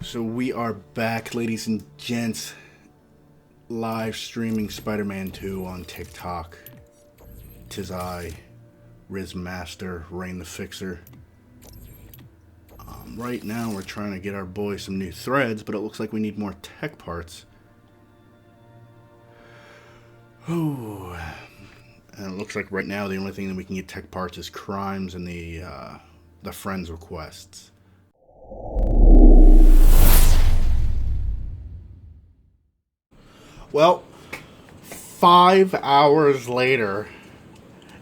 So we are back, ladies and gents, live streaming Spider-Man 2 on TikTok. 'Tis I, Riz Master, Rain the Fixer. Right now we're trying to get our boy some new threads, but it looks like we need more tech parts. Oh, and it looks like right now the only thing that we can get tech parts is crimes and the friends requests. Well, 5 hours later,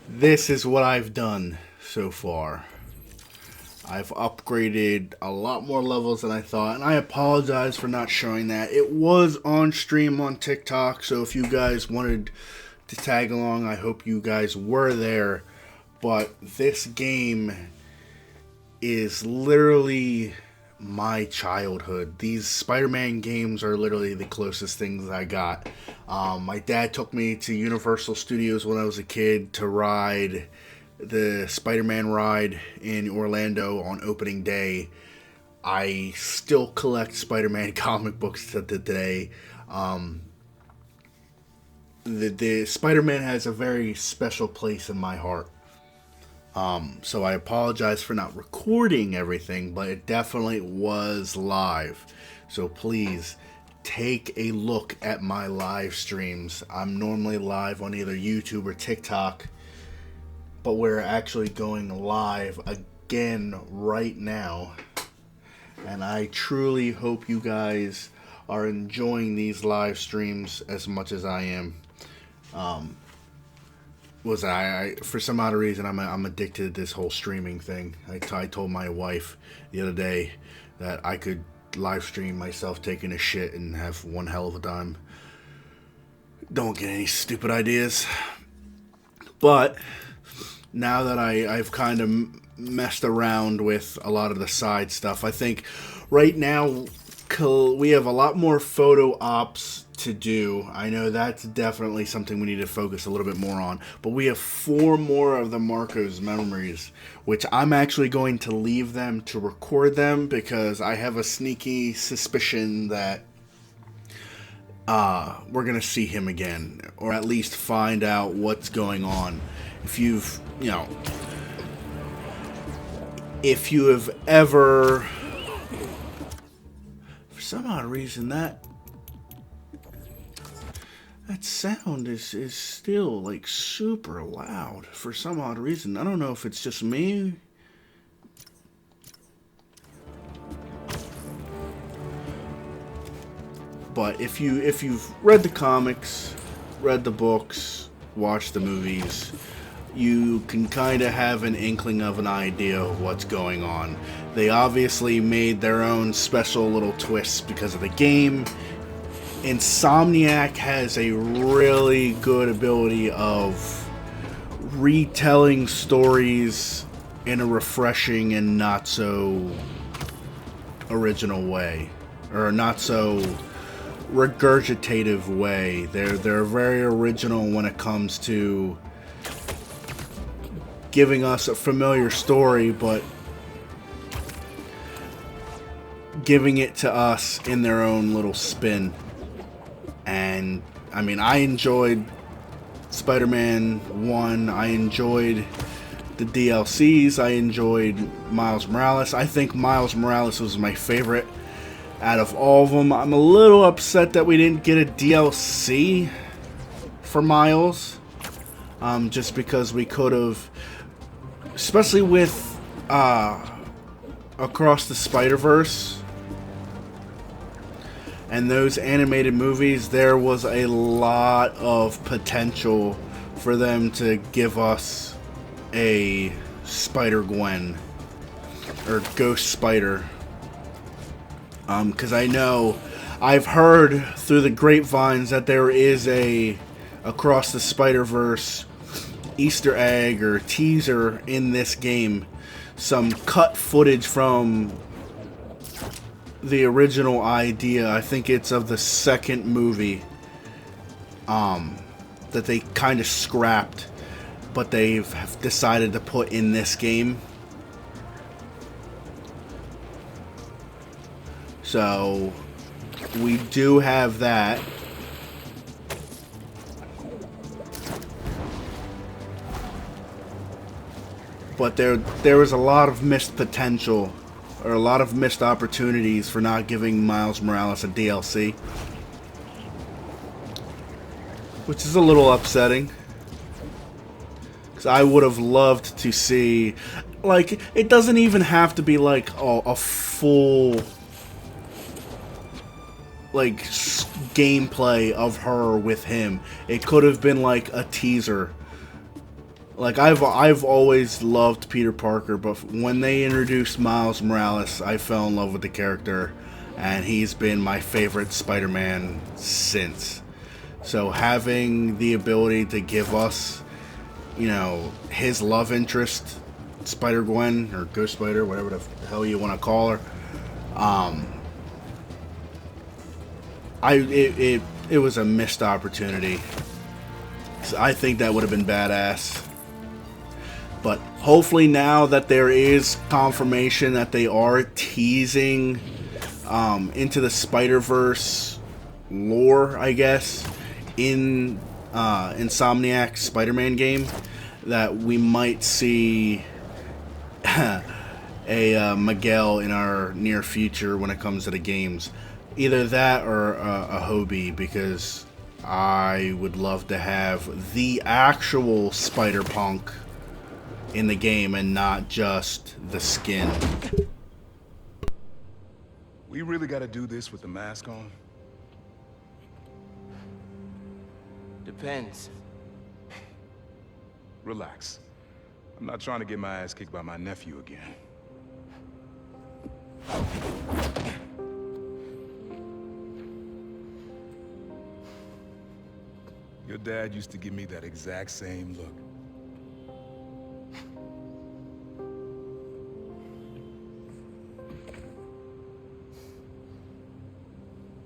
this is what I've done so far. I've upgraded a lot more levels than I thought, and I apologize for not showing that. It was on stream on TikTok, so if you guys wanted to tag along, I hope you guys were there. But this game is literally my childhood. These Spider-Man games are literally the closest things I got. My dad took me to Universal Studios when I was a kid to ride the Spider-Man ride in Orlando on opening day. I still collect Spider-Man comic books to today. The Spider-Man has a very special place in my heart. So I apologize for not recording everything, but it definitely was live. So please take a look at my live streams. I'm normally live on either YouTube or TikTok, but we're actually going live again right now. And I truly hope you guys are enjoying these live streams as much as I am. For some odd reason, I'm addicted to this whole streaming thing. I told my wife the other day that I could live stream myself taking a shit and have one hell of a time. Don't get any stupid ideas. But now that I've kind of messed around with a lot of the side stuff, I think right now we have a lot more photo ops to do. I know that's definitely something we need to focus a little bit more on. But we have 4 more of the Marco's memories, which I'm actually going to leave them to record them because I have a sneaky suspicion that we're going to see him again, or at least find out what's going on. If you have ever, for some odd reason, that sound is still like super loud for some odd reason. I don't know if it's just me. But if you've read the comics, read the books, watched the movies, you can kind of have an inkling of an idea of what's going on. They obviously made their own special little twists because of the game. Insomniac has a really good ability of retelling stories in a refreshing and not so original way, or not so regurgitative way. They're very original when it comes to giving us a familiar story, but giving it to us in their own little spin. And I mean, I enjoyed Spider-Man 1. I enjoyed the DLCs. I enjoyed Miles Morales. I think Miles Morales was my favorite out of all of them. I'm a little upset that we didn't get a DLC for Miles. Just because we could have, especially with Across the Spider-Verse and those animated movies, there was a lot of potential for them to give us a Spider-Gwen or Ghost Spider. Because I know I've heard through the grapevines that there is a Across the Spider-Verse Easter egg or teaser in this game. Some cut footage from the original idea. I think it's of the second movie that they kind of scrapped, but they've decided to put in this game. So we do have that. But there was a lot of missed potential, or a lot of missed opportunities for not giving Miles Morales a DLC. Which is a little upsetting. Because I would have loved to see, like, it doesn't even have to be like a full, like, gameplay of her with him. It could have been like a teaser. Like, I've always loved Peter Parker, but when they introduced Miles Morales, I fell in love with the character, and he's been my favorite Spider-Man since. So having the ability to give us, you know, his love interest, Spider-Gwen, or Ghost Spider, whatever the hell you want to call her, it was a missed opportunity. So I think that would have been badass. But hopefully now that there is confirmation that they are teasing into the Spider-Verse lore, I guess, in Insomniac's Spider-Man game, that we might see a Miguel in our near future when it comes to the games. Either that or a Hobie, because I would love to have the actual Spider-Punk in the game and not just the skin. We really gotta do this with the mask on? Depends. Relax. I'm not trying to get my ass kicked by my nephew again. Your dad used to give me that exact same look.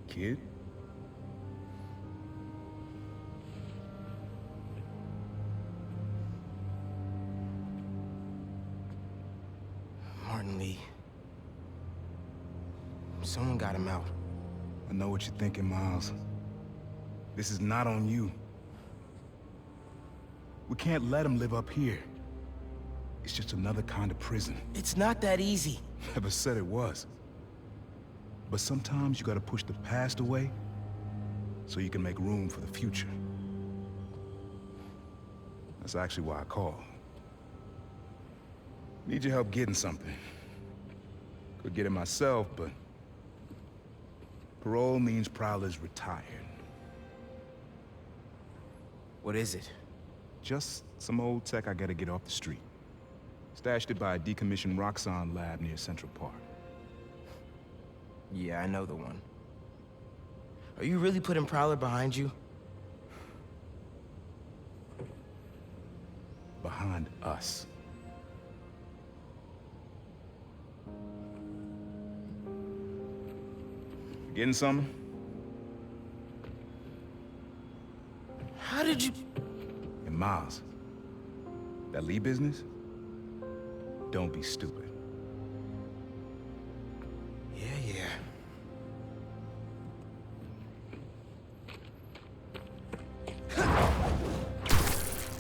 Kid? Martin Lee. Someone got him out. I know what you're thinking, Miles. This is not on you. We can't let him live up here. It's just another kind of prison. It's not that easy. Never said it was. But sometimes you gotta push the past away so you can make room for the future. That's actually why I called. Need your help getting something. Could get it myself, but parole means Prowler's retired. What is it? Just some old tech I gotta get off the street. Stashed it by a decommissioned Roxxon lab near Central Park. Yeah, I know the one. Are you really putting Prowler behind you? Behind us. Getting something? How did you... And Miles, that Lee business? Don't be stupid. Yeah.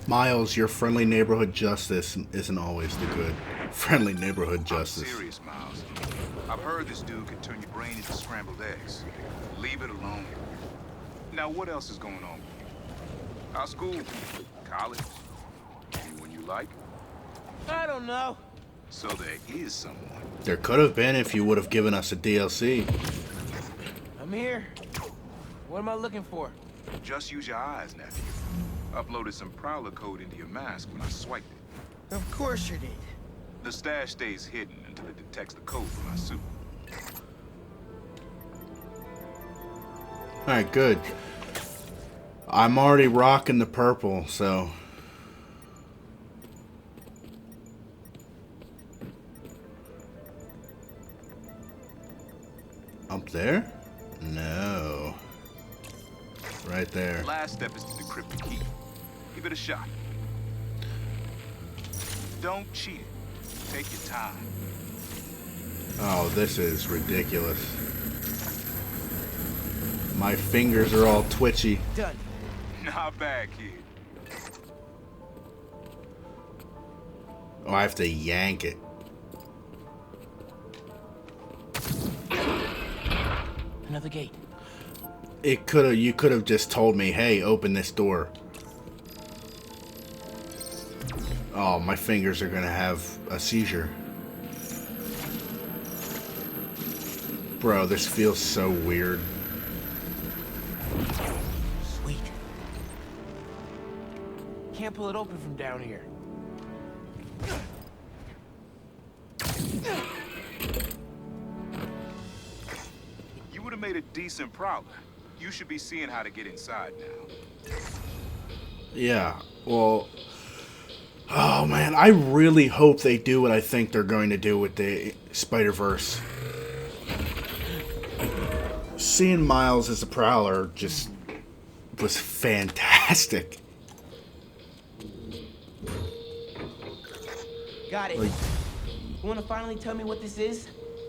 Miles, your friendly neighborhood justice isn't always the good. Friendly neighborhood justice. I'm serious, Miles. I've heard this dude can turn your brain into scrambled eggs. Leave it alone. Now, what else is going on with you? How's school? College? Anyone you like? I don't know. So there is someone. There could have been if you would have given us a DLC. I'm here. What am I looking for? Just use your eyes, nephew. Uploaded some Prowler code into your mask when I swiped it. Of course you did. The stash stays hidden until it detects the code for my suit. Alright, good. I'm already rocking the purple, so... Up there? No. Right there. Last step is to decrypt the key. Give it a shot. Don't cheat it. Take your time. Oh, this is ridiculous. My fingers are all twitchy. Done. Not bad, kid. Oh, I have to yank it. Another gate. You could have just told me, hey, open this door. Oh, my fingers are gonna have a seizure. Bro, this feels so weird. Sweet. Can't pull it open from down here. You would have made a decent prowler. You should be seeing how to get inside now. Yeah, well... Oh, man, I really hope they do what I think they're going to do with the Spider-Verse. Seeing Miles as a prowler just was fantastic. Got it. Like, You want to finally tell me what this is?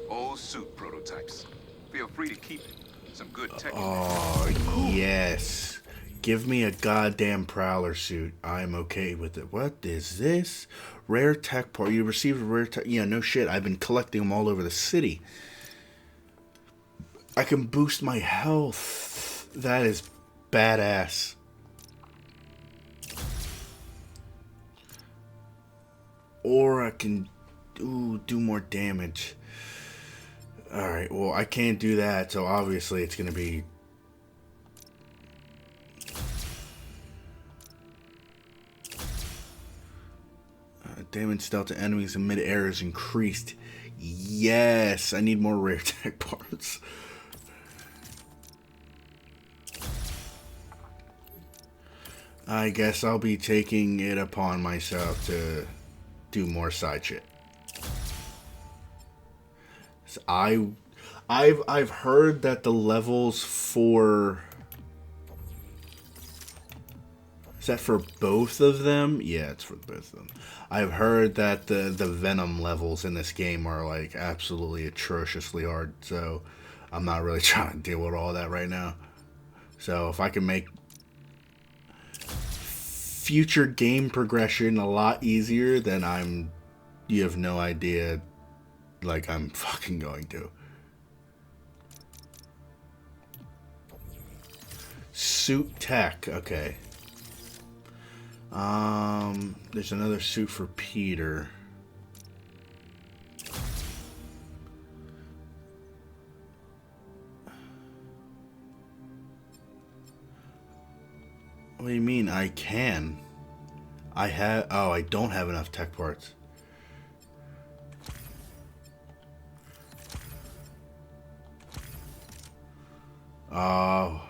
Old suit prototypes. Feel free to keep it. Some good tech. oh, yes. Give me a goddamn prowler suit. I'm okay with it. What is this? Rare tech part. You received a rare tech. Yeah, no shit. I've been collecting them all over the city. I can boost my health. That is badass. Or I can do more damage. Alright, well, I can't do that, so obviously it's going to be... damage dealt to enemies in mid-air is increased. Yes, I need more rare tech parts. I guess I'll be taking it upon myself to do more side shit. So I've heard that the levels for... Is that for both of them? Yeah, it's for both of them. I've heard that the Venom levels in this game are like absolutely atrociously hard, so I'm not really trying to deal with all that right now. So if I can make future game progression a lot easier, then you have no idea, like I'm fucking going to. Suit tech, okay. There's another suit for Peter. What do you mean I can? I don't have enough tech parts. Oh,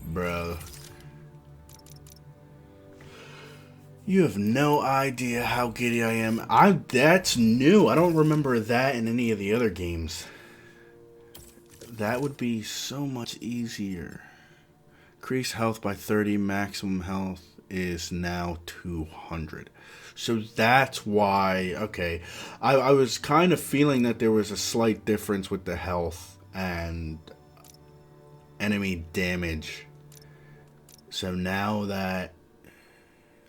bro. You have no idea how giddy I am. That's new. I don't remember that in any of the other games. That would be so much easier. Increase health by 30. Maximum health is now 200. So that's why, okay. I was kind of feeling that there was a slight difference with the health and enemy damage. So now that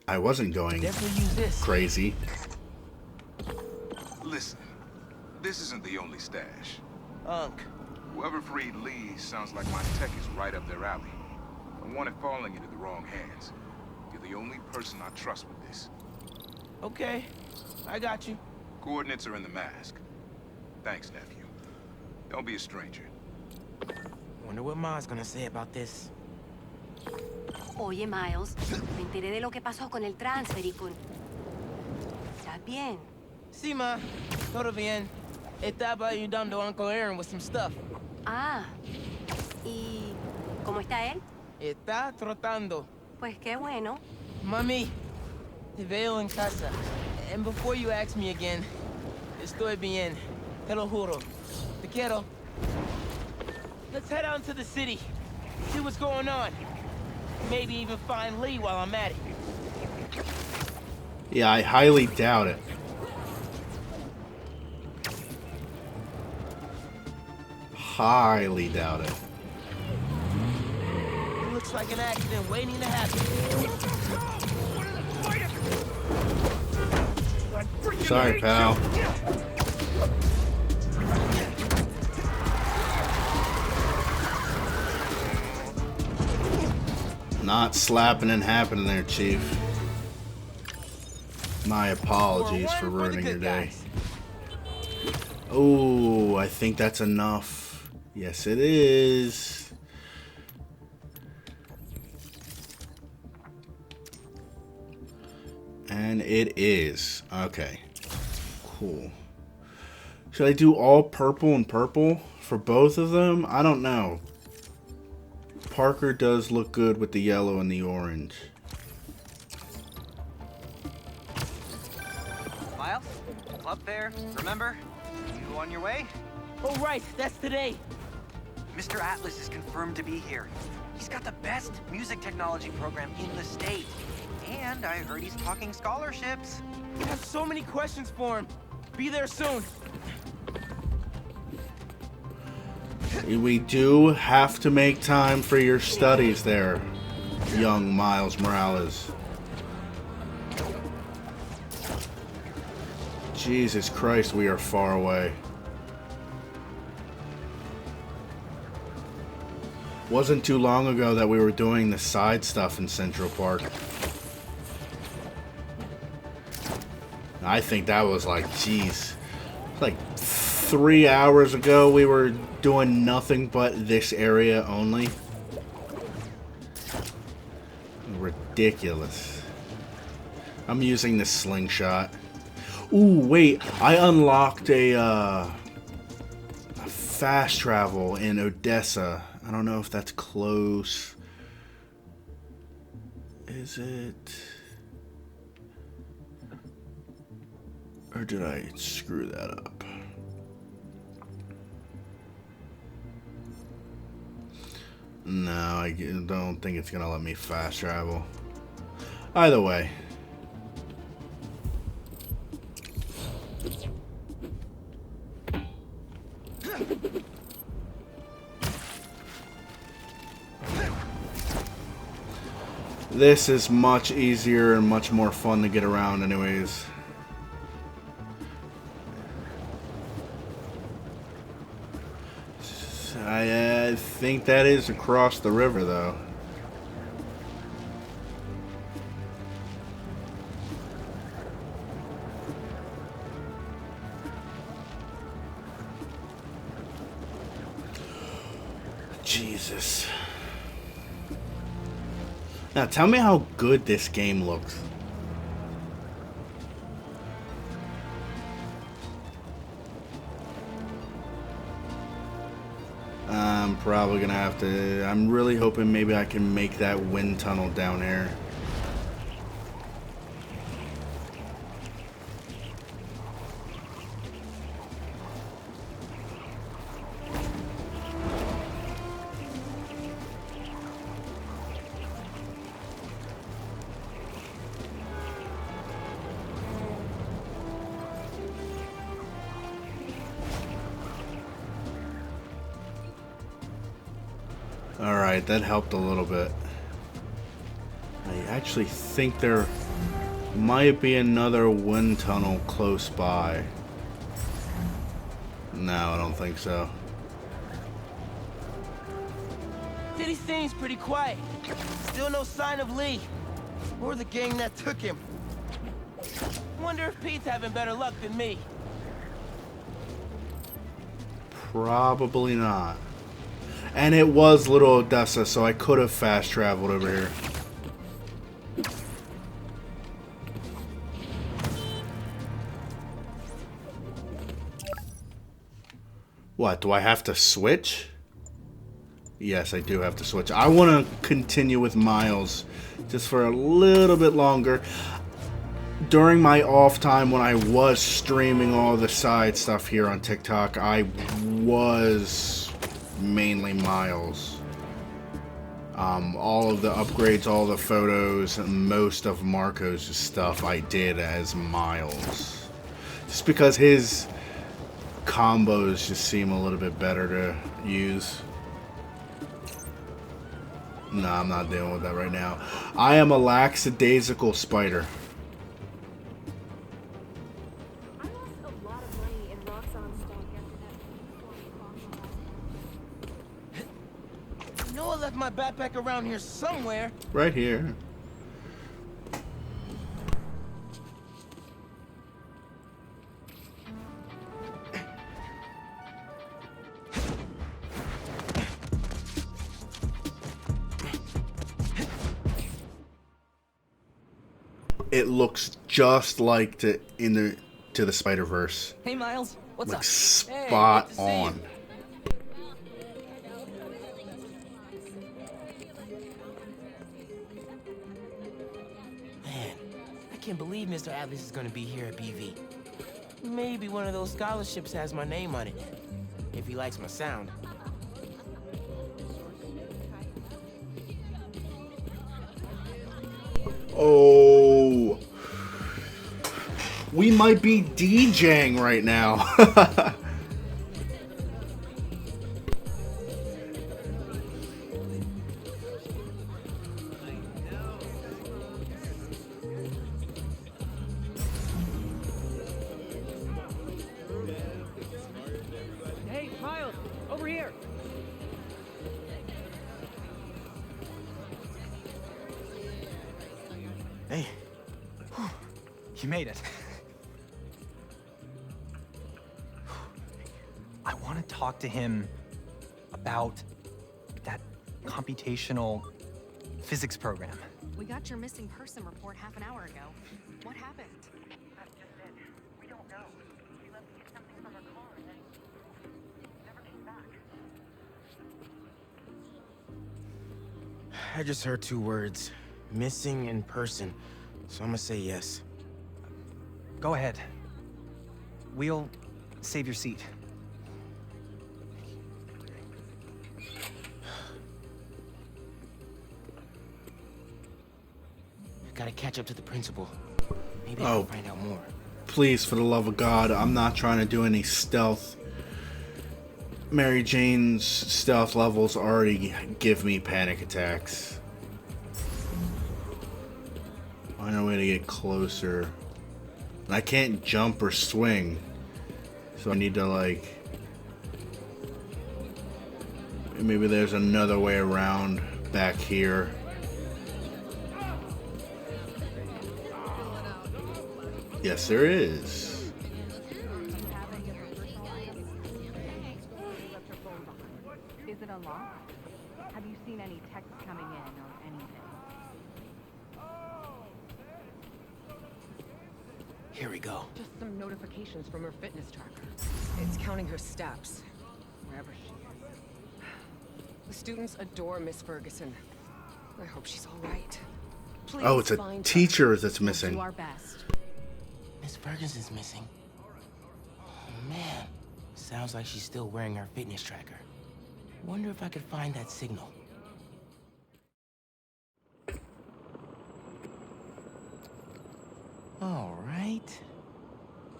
I wasn't going crazy. Listen, this isn't the only stash. Unc. Whoever freed Lee sounds like my tech is right up their alley. I want it falling into the wrong hands. You're the only person I trust with this. Okay, I got you. Coordinates are in the mask. Thanks, nephew. Don't be a stranger. Wonder what Ma's gonna say about this. Oye, Miles, me enteré de lo que pasó con el transfer y con... ¿Estás bien? Sí, Ma. Todo bien. Estaba ayudando a Uncle Aaron with some stuff. Ah, ¿y cómo está él? Está tratando. Pues qué bueno. Mami, te veo en casa. And before you ask me again, estoy bien. Te lo juro. Te quiero. Let's head out to the city. See what's going on. Maybe even find Lee while I'm at it. Yeah, I highly doubt it. Highly doubt it. Looks like an accident waiting to happen. Sorry, pal. Not slapping and happening there, Chief. My apologies for ruining your day. Oh, I think that's enough. Yes, it is. And it is. Okay. Cool. Should I do all purple and purple for both of them? I don't know. Parker does look good with the yellow and the orange. Miles, club fair, remember? You on your way? Oh, right, that's today. Mr. Atlas is confirmed to be here. He's got the best music technology program in the state. And I heard he's talking scholarships. I have so many questions for him. Be there soon. We do have to make time for your studies there, young Miles Morales. Jesus Christ, we are far away. Wasn't too long ago that we were doing the side stuff in Central Park. I think that was like, geez, like 3 hours ago we were doing nothing but this area only. Ridiculous. I'm using the slingshot. Ooh, wait, I unlocked a fast travel in Odessa. I don't know if that's close. Is it? Or did I screw that up? No, I don't think it's gonna let me fast travel. Either way. This is much easier and much more fun to get around anyways. I think that is across the river, though. Jesus. Now, tell me how good this game looks. I'm probably gonna have to. I'm really hoping maybe I can make that wind tunnel down here. Alright, that helped a little bit. I actually think there might be another wind tunnel close by. No, I don't think so. City seems pretty quiet. Still no sign of Lee. Or the gang that took him. Wonder if Pete's having better luck than me. Probably not. And it was Little Odessa, so I could have fast traveled over here. What, do I have to switch? Yes, I do have to switch. I want to continue with Miles just for a little bit longer. During my off time when I was streaming all the side stuff here on TikTok, I was mainly Miles. All of the upgrades, all the photos, most of Marco's stuff I did as Miles. Just because his combos just seem a little bit better to use. No, I'm not dealing with that right now. I am a lackadaisical spider. I lost a lot of money in Roxxon stock after that. You know I left my backpack around here somewhere. Right here. It looks just like to the Spider-Verse. Hey, Miles. What's Like up? spot good to see on. you. Man, I can't believe Mr. Atlas is gonna be here at BV. Maybe one of those scholarships has my name on it, if he likes my sound. Oh, we might be DJing right now. Hey, Miles, over here. Hey. You made it. I want to talk to him about that computational physics program. We got your missing person report half an hour ago. What happened? That's just it. We don't know. She left to get something from her car and then never came back. I just heard two words, missing in person, so I'm gonna say yes. Go ahead. We'll save your seat. Gotta catch up to the principal. Maybe I Oh. can find out more. Please, for the love of God, I'm not trying to do any stealth. Mary Jane's stealth levels already give me panic attacks. Find a way to get closer. And I can't jump or swing. So I need to, like... Maybe there's another way around back here. Yes, there is. Is it unlocked? Have you seen any texts coming in or anything? Here we go. Just some notifications from her fitness tracker. It's counting her steps, wherever she is. The students adore Miss Ferguson. I hope she's all right. Please Oh, it's a find her. teacher that's Do missing. our best. Miss Ferguson's missing. Oh, man. Sounds like she's still wearing her fitness tracker. Wonder if I could find that signal. All right.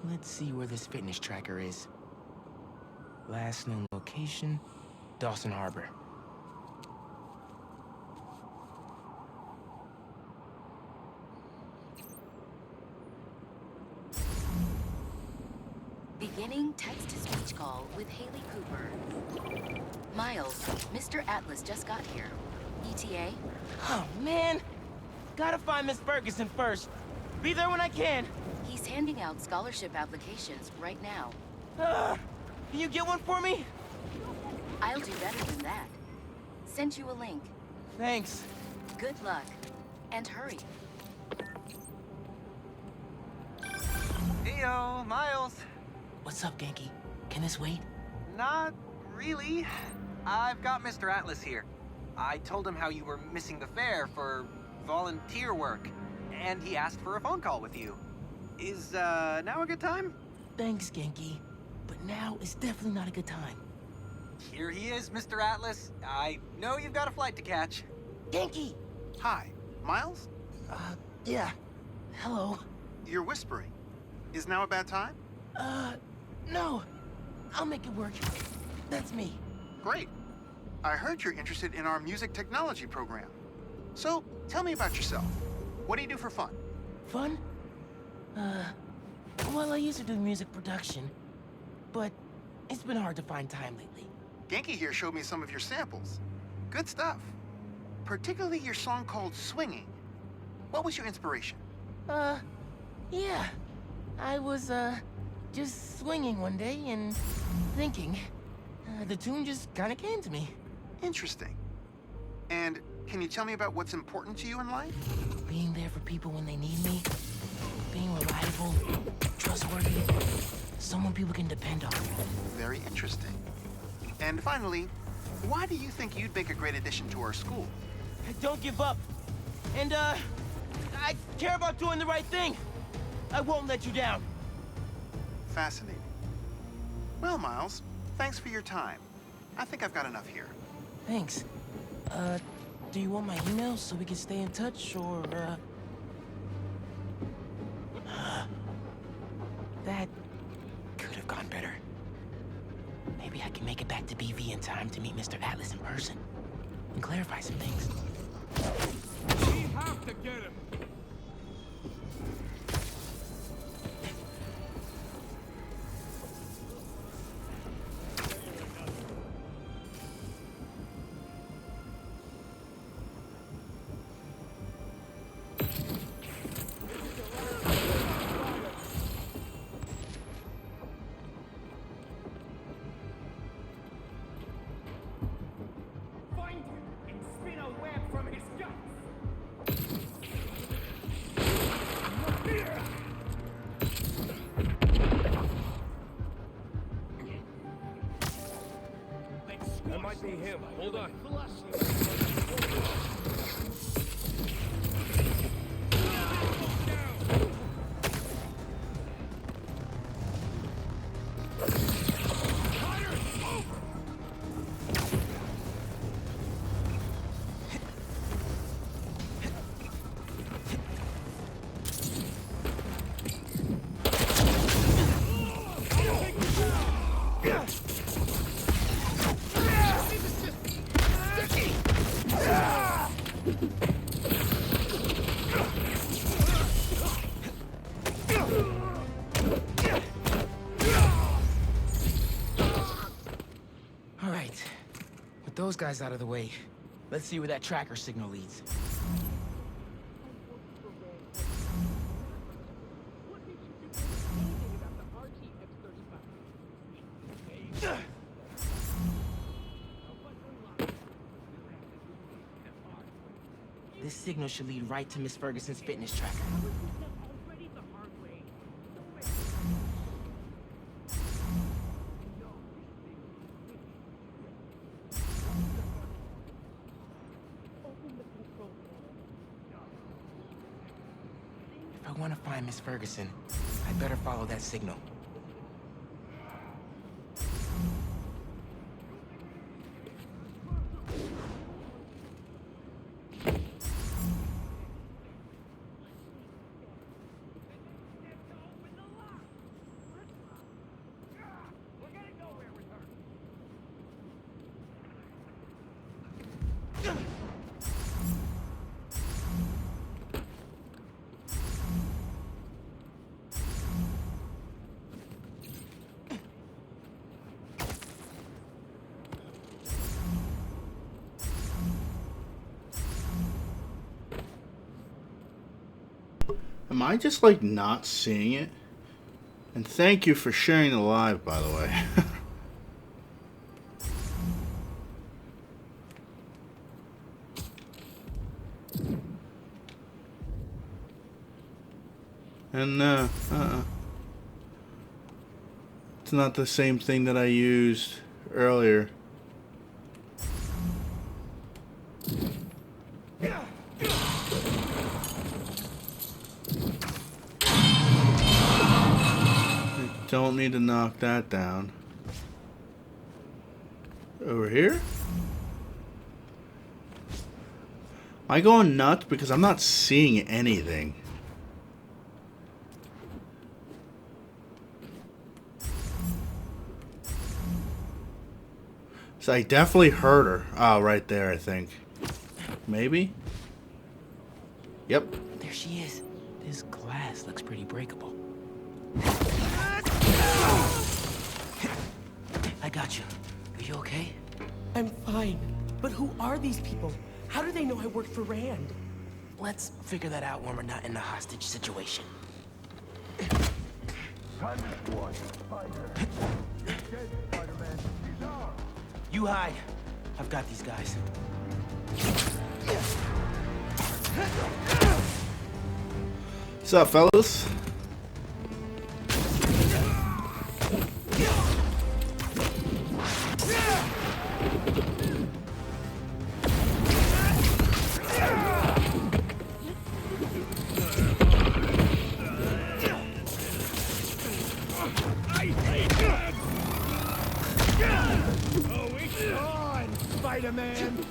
Let's see where this fitness tracker is. Last known location, Dawson Harbor. Beginning text-to-speech call with Haley Cooper. Miles, Mr. Atlas just got here. ETA? Oh, man. Gotta find Miss Ferguson first. Be there when I can. He's handing out scholarship applications right now. Can you get one for me? I'll do better than that. Sent you a link. Thanks. Good luck. And hurry. Heyo, Miles. What's up, Genki? Can this wait? Not really. I've got Mr. Atlas here. I told him how you were missing the fair for volunteer work, and he asked for a phone call with you. Is, now a good time? Thanks, Genki. But now is definitely not a good time. Here he is, Mr. Atlas. I know you've got a flight to catch. Genki! Hi, Miles? Yeah. Hello. You're whispering. Is now a bad time? No. I'll make it work. That's me. Great. I heard you're interested in our music technology program. So, tell me about yourself. What do you do for fun? Fun? Well, I used to do music production, but it's been hard to find time lately. Genki here showed me some of your samples. Good stuff. Particularly your song called Swinging. What was your inspiration? Yeah. I was, just swinging one day and thinking. The tune just kinda came to me. Interesting. And can you tell me about what's important to you in life? Being there for people when they need me. Being reliable, trustworthy, someone people can depend on. Very interesting. And finally, why do you think you'd make a great addition to our school? Don't give up. And, I care about doing the right thing. I won't let you down. Fascinating. Well, Miles, thanks for your time. I think I've got enough here. Thanks. Do you want my email so we can stay in touch, or, That could have gone better. Maybe I can make it back to BV in time to meet Mr. Atlas in person and clarify some things. We have to get him. Find him and spin a web from his guts. That might be him. Hold on. All right. With those guys out of the way, let's see where that tracker signal leads. This signal should lead right to Miss Ferguson's fitness tracker. If I want to find Miss Ferguson, I'd better follow that signal. Am I just like not seeing it? And thank you for sharing the live, by the way. And it's not the same thing that I used earlier. Don't need to knock that down. Over here? Am I going nuts? Because I'm not seeing anything. So I definitely heard her. Oh, right there, I think. Maybe? Yep. There she is. This glass looks pretty breakable. I got you. Are you okay? I'm fine. But who are these people? How do they know I work for Rand? Let's figure that out when we're not in a hostage situation. You hide. I've got these guys. What's up, fellas? Spider-Man!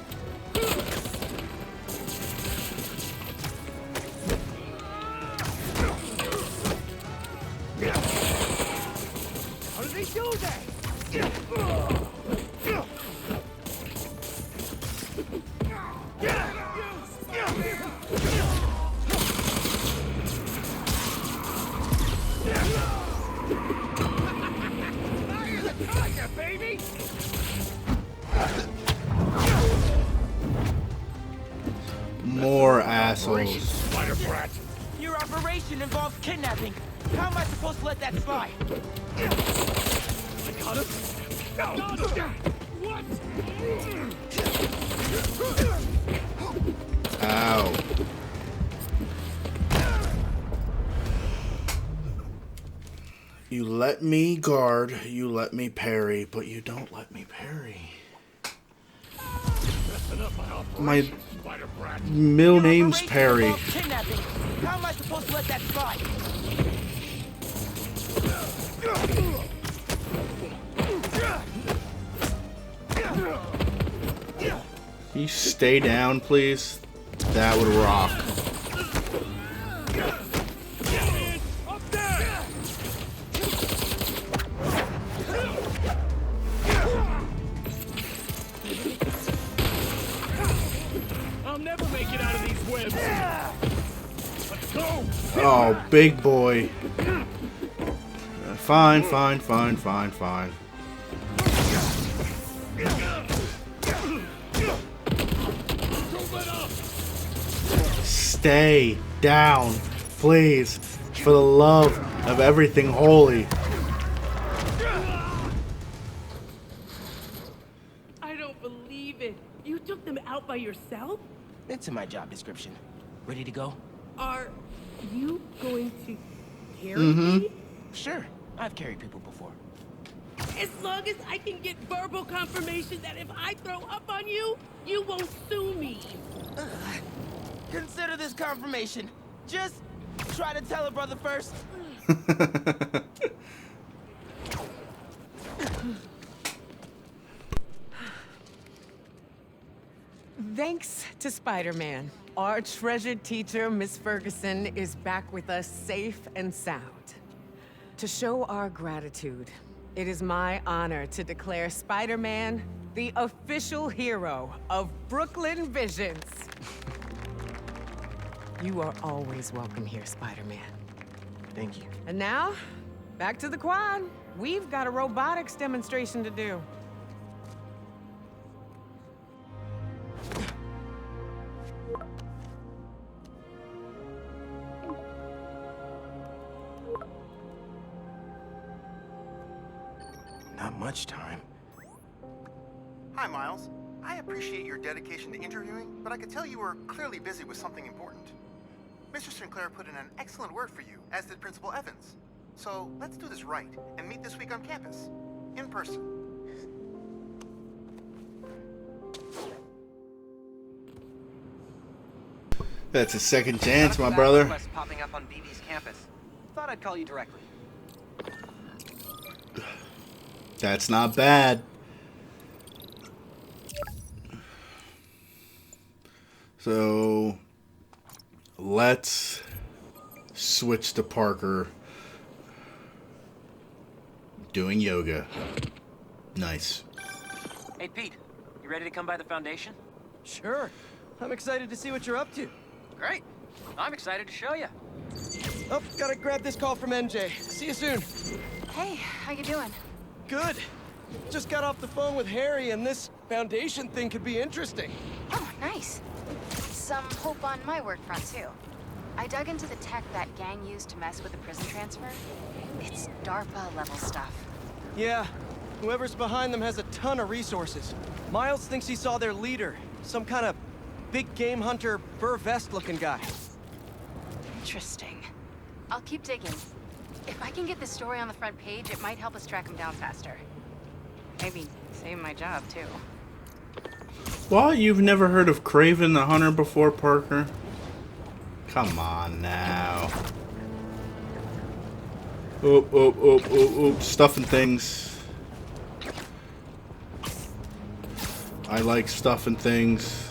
How do they do that? Baby! More assholes. Spider brat! Your operation involves kidnapping. How am I supposed to let that slide? I got him! No! What? Ow. You let me guard, you let me parry, but you don't let me parry. My middle name's Perry. Kidnapping. How am I supposed to let that slide? Can you stay down, please? That would rock. I'll never make it out of these webs! Let's go! Oh, big boy. Fine, fine, fine, fine, fine. Stay down, please, for the love of everything holy. I don't believe it. You took them out by yourself? It's in my job description. Ready to go? Are you going to carry me? Sure. I've carried people before. As long as I can get verbal confirmation that if I throw up on you, you won't sue me. Consider this confirmation. Just try to tell a brother first. Thanks to Spider-Man, our treasured teacher, Miss Ferguson, is back with us safe and sound. To show our gratitude, it is my honor to declare Spider-Man the official hero of Brooklyn Visions. You are always welcome here, Spider-Man. Thank you. And now, back to the quad. We've got a robotics demonstration to do. Not much time. Hi, Miles. I appreciate your dedication to interviewing, but I could tell you were clearly busy with something important. Mr. Sinclair put in an excellent word for you, as did Principal Evans. So let's do this right and meet this week on campus, in person. That's a second chance, my brother. Popping up on BB's campus. Thought I'd call you directly. That's not bad. So let's switch to Parker doing yoga. Nice. Hey, Pete, you ready to come by the Foundation? Sure. I'm excited to see what you're up to. Great. I'm excited to show you. Oh, gotta grab this call from NJ. See you soon. Hey, how you doing? Good. Just got off the phone with Harry, and this Foundation thing could be interesting. Oh, nice. Some hope on my work front, too. I dug into the tech that gang used to mess with the prison transfer. It's DARPA-level stuff. Yeah, whoever's behind them has a ton of resources. Miles thinks he saw their leader, some kind of big game hunter, fur vest-looking guy. Interesting. I'll keep digging. If I can get this story on the front page, it might help us track him down faster. Maybe save my job, too. What? You've never heard of Craven the Hunter before, Parker? Come on now. Oop, oop, oop, oop, oop. Stuffing things. I like stuffing things.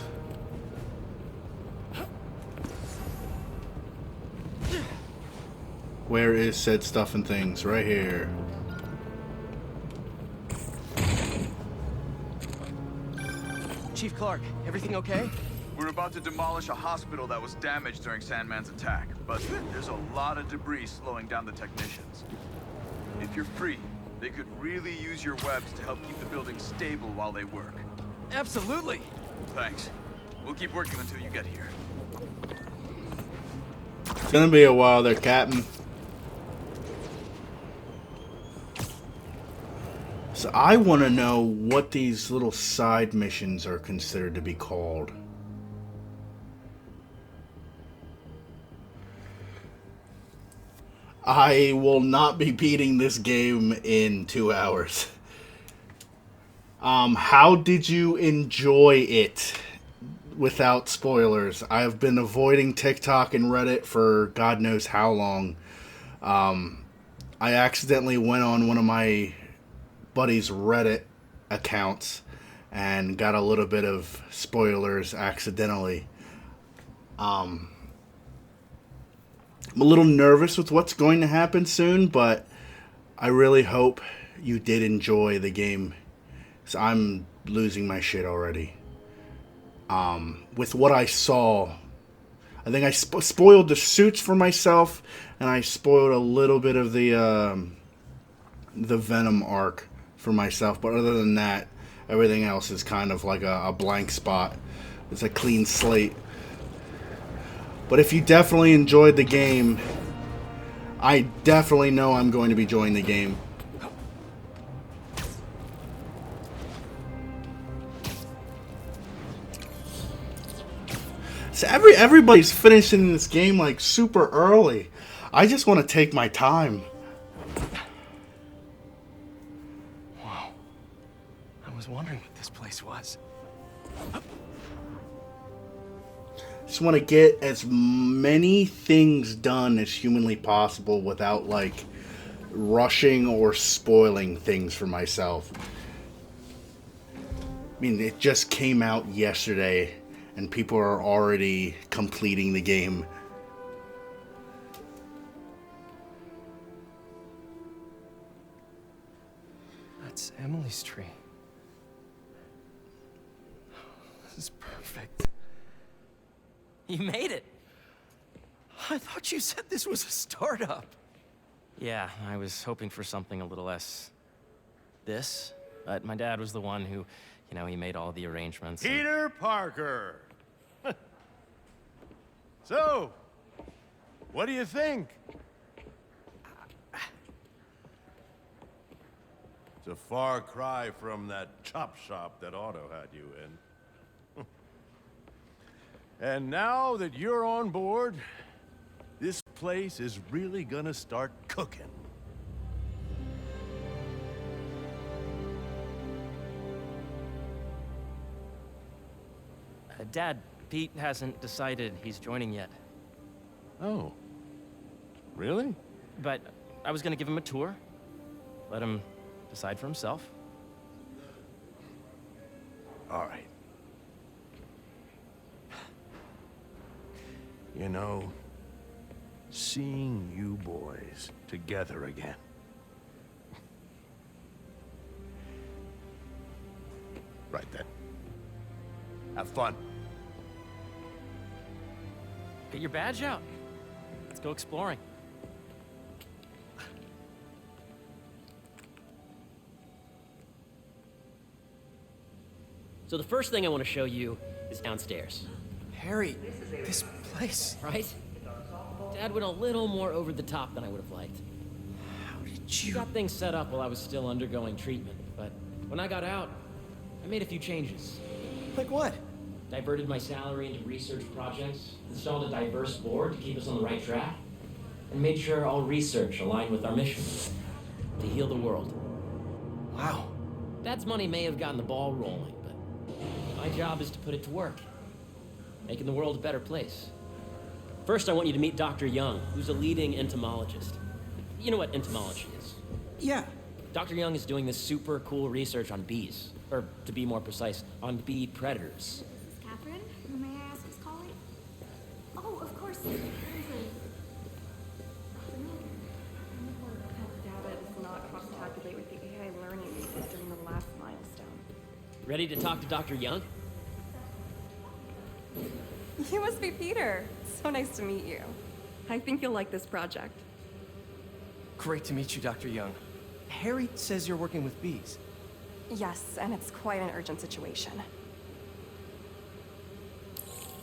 Where is said stuffing things? Right here. Chief Clark, everything okay? We're about to demolish a hospital that was damaged during Sandman's attack, but there's a lot of debris slowing down the technicians. If you're free, they could really use your webs to help keep the building stable while they work. Absolutely. Thanks. We'll keep working until you get here. It's gonna be a while there, Captain. So I want to know what these little side missions are considered to be called. I will not be beating this game in 2 hours. How did you enjoy it without spoilers? I've been avoiding TikTok and Reddit for God knows how long. I accidentally went on one of my buddy's Reddit accounts and got a little bit of spoilers accidentally. I'm a little nervous with what's going to happen soon, but I really hope you did enjoy the game. So I'm losing my shit already. With what I saw, I think I spoiled the suits for myself, and I spoiled a little bit of the Venom arc for myself. But other than that, everything else is kind of like a blank spot. It's a clean slate. But if you definitely enjoyed the game, I definitely know I'm going to be joining the game. So everybody's finishing this game like super early. I just want to take my time. Wow. I was wondering what this place was. Just want to get as many things done as humanly possible without like rushing or spoiling things for myself. I mean, it just came out yesterday and people are already completing the game. That's Emily's tree. This is perfect. You made it. I thought you said this was a startup. Yeah, I was hoping for something a little less this, but my dad was the one who, you know, he made all the arrangements. Peter Parker. So, what do you think? It's a far cry from that chop shop that Otto had you in. And now that you're on board, this place is really gonna start cooking. Dad, Pete hasn't decided he's joining yet. Oh. Really? But I was gonna give him a tour. Let him decide for himself. All right. You know, seeing you boys together again. Have fun. Get your badge out. Let's go exploring. So the first thing I want to show you is downstairs. Harry, this place... Right? Dad went a little more over the top than I would have liked. How did He you... got things set up while I was still undergoing treatment, but when I got out, I made a few changes. Like what? Diverted my salary into research projects, installed a diverse board to keep us on the right track, and made sure all research aligned with our mission, to heal the world. Wow. Dad's money may have gotten the ball rolling, but my job is to put it to work, making the world a better place. First, I want you to meet Dr. Young, who's a leading entomologist. You know what entomology is? Yeah. Dr. Young is doing this super cool research on bees, or to be more precise, on bee predators. Catherine, who may I ask is calling? Oh, of course. Data does not cross-tabulate with the AI learning we did during the last milestone. Ready to talk to Dr. Young? You must be Peter. So nice to meet you. I think you'll like this project. Great to meet you, Dr. Young. Harry says you're working with bees. Yes, and it's quite an urgent situation.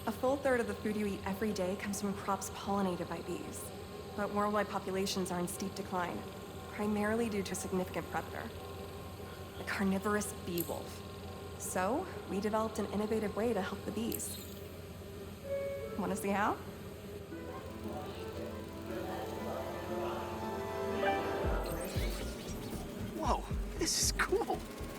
A full third of the food you eat every day comes from crops pollinated by bees. But worldwide populations are in steep decline, primarily due to a significant predator, the carnivorous bee wolf. So, we developed an innovative way to help the bees. Want to see how? Whoa, this is cool.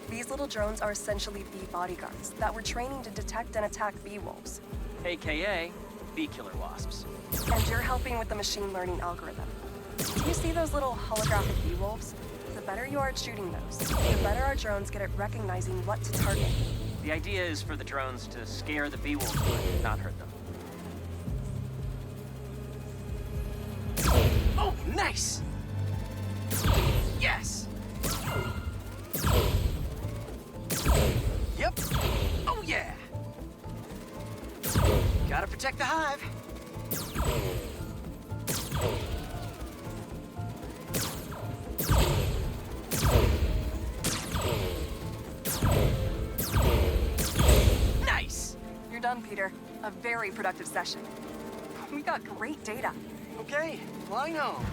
These little drones are essentially bee bodyguards that we're training to detect and attack bee wolves. AKA bee killer wasps. And you're helping with the machine learning algorithm. Do you see those little holographic bee wolves? The better you are at shooting those, the better our drones get at recognizing what to target. The idea is for the drones to scare the bee wolves, not hurt them. Oh, nice! Yes! Yep. Oh, yeah! Gotta protect the hive. Nice! You're done, Peter. A very productive session. We got great data. Okay, flying home.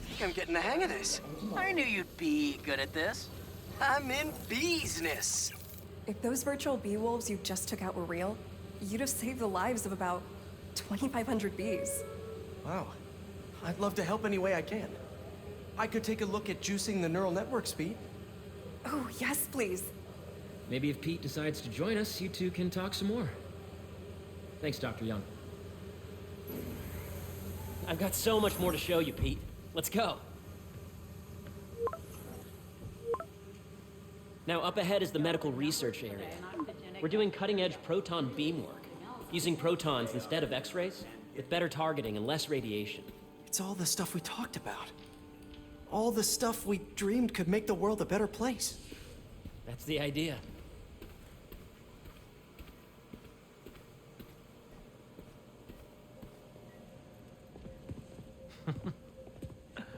I think I'm getting the hang of this. I knew you'd be good at this. I'm in business. If those virtual bee wolves you just took out were real, you'd have saved the lives of about 2,500 bees. Wow. I'd love to help any way I can. I could take a look at juicing the neural network speed. Oh, yes, please. Maybe if Pete decides to join us, you two can talk some more. Thanks, Dr. Young. I've got so much more to show you, Pete. Let's go. Now, up ahead is the medical research area. We're doing cutting-edge proton beam work, using protons instead of X-rays, with better targeting and less radiation. It's all the stuff we talked about. All the stuff we dreamed could make the world a better place. That's the idea.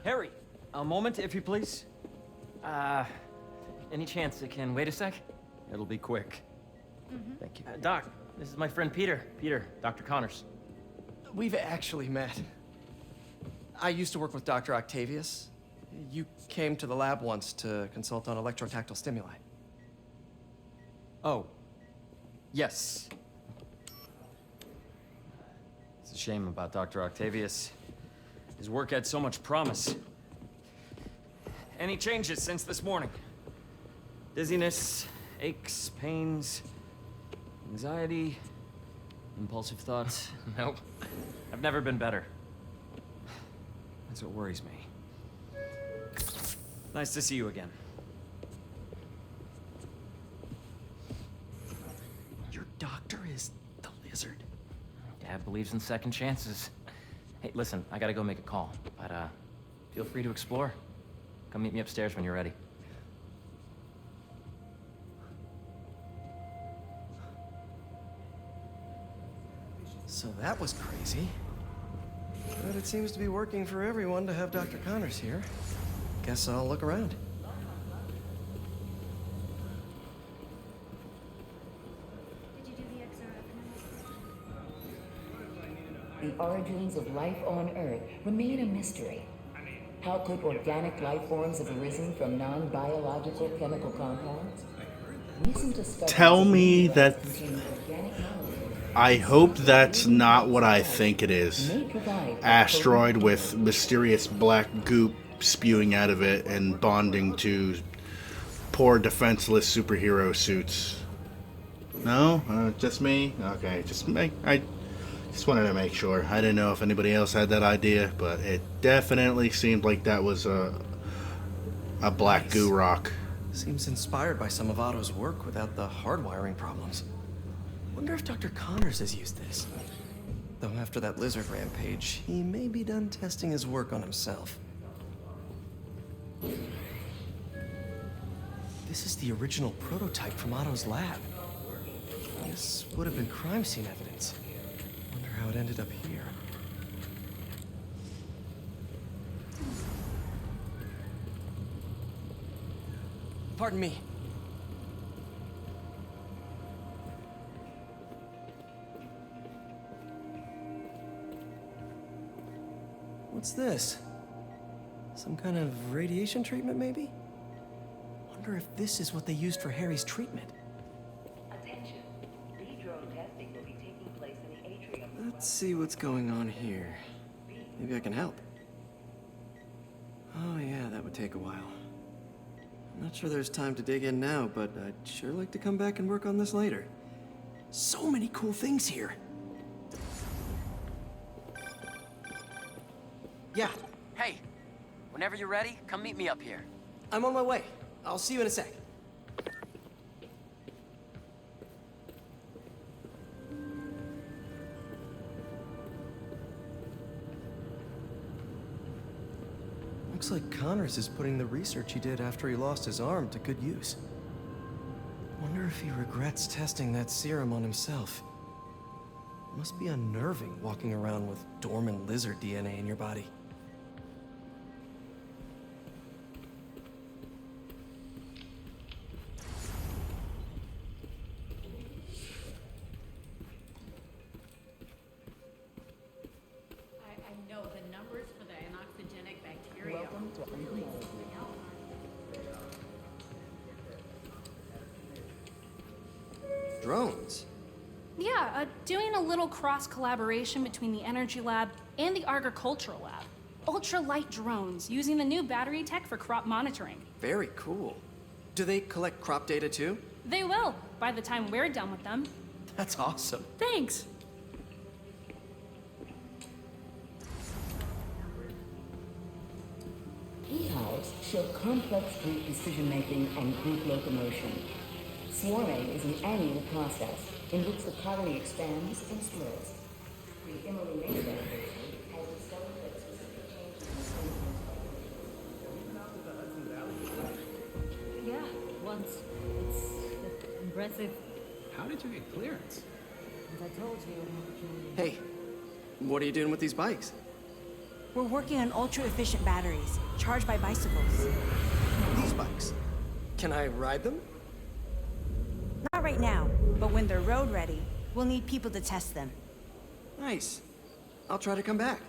Harry, a moment, if you please. Any chance it can wait a sec? It'll be quick. Thank you. Doc, this is my friend Peter. Peter, Dr. Connors. We've actually met. I used to work with Dr. Octavius. You came to the lab once to consult on electrotactile stimuli. Oh, yes. It's a shame about Dr. Octavius. His work had so much promise. Any changes since this morning? Dizziness, aches, pains, anxiety, impulsive thoughts? Nope. I've never been better. That's what worries me. Nice to see you again. Your doctor is the lizard. Dad believes in second chances. Hey, listen, I gotta go make a call, but feel free to explore. Come meet me upstairs when you're ready. So that was crazy. But it seems to be working for everyone to have Dr. Connors here. Guess I'll look around. The origins of life on Earth remain a mystery. How could organic life forms have arisen from non-biological chemical compounds? Recent discoveries Tell me that. I hope that's not what I think it is. Asteroid with mysterious black goop spewing out of it and bonding to poor defenseless superhero suits. No? Just me? Okay, I just wanted to make sure. I didn't know if anybody else had that idea, but it definitely seemed like that was a black goo rock. Seems inspired by some of Otto's work without the hardwiring problems. Wonder if Dr. Connors has used this. Though after that lizard rampage, he may be done testing his work on himself. This is the original prototype from Otto's lab. This would have been crime scene evidence. Wonder how it ended up here. Pardon me. What's this? Some kind of radiation treatment, maybe? Wonder if this is what they used for Harry's treatment. Attention. Lead drone testing will be taking place in the atrium. Let's see what's going on here. Maybe I can help. Oh yeah, that would take a while. I'm not sure there's time to dig in now, but I'd sure like to come back and work on this later. So many cool things here. Yeah. Hey, whenever you're ready, come meet me up here. I'm on my way. I'll see you in a sec. Looks like Connors is putting the research he did after he lost his arm to good use. Wonder if he regrets testing that serum on himself. Must be unnerving walking around with dormant lizard DNA in your body. I know the numbers for the anoxygenic bacteria. Welcome to Drones? Yeah, doing a little cross-collaboration between the Energy Lab and the Agricultural Lab. Ultra-light drones, using the new battery tech for crop monitoring. Very cool. Do they collect crop data too? They will, by the time we're done with them. That's awesome. Thanks. Beehives show complex group decision-making and group locomotion. Swarming is an annual process in which the colony expands and splits. The Emily Maynard University has discovered that specific changes in Yeah, once. It's impressive. How did you get clearance? As I told you. Hey, what are you doing with these bikes? We're working on ultra-efficient batteries, charged by bicycles. These bikes? Can I ride them? Not right now, but when they're road ready, we'll need people to test them. Nice. I'll try to come back.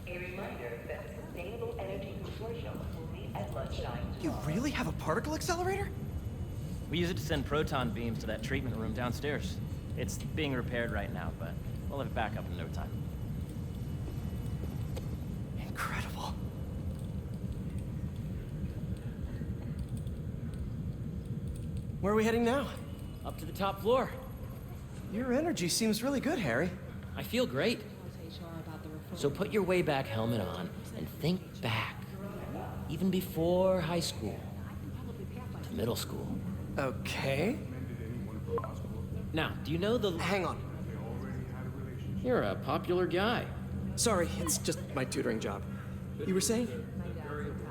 A reminder that the Sustainable Energy Consortium will meet at lunchtime. You really have a particle accelerator? We use it to send proton beams to that treatment room downstairs. It's being repaired right now, but we'll have it back up in no time. Incredible. Where are we heading now? Up to the top floor. Your energy seems really good, Harry. I feel great. HR about the So put your way back helmet on and think back. Even before high school. To middle school. Okay. Now, do you know the... Hang on. You're a popular guy. Sorry, it's just my tutoring job. You were saying?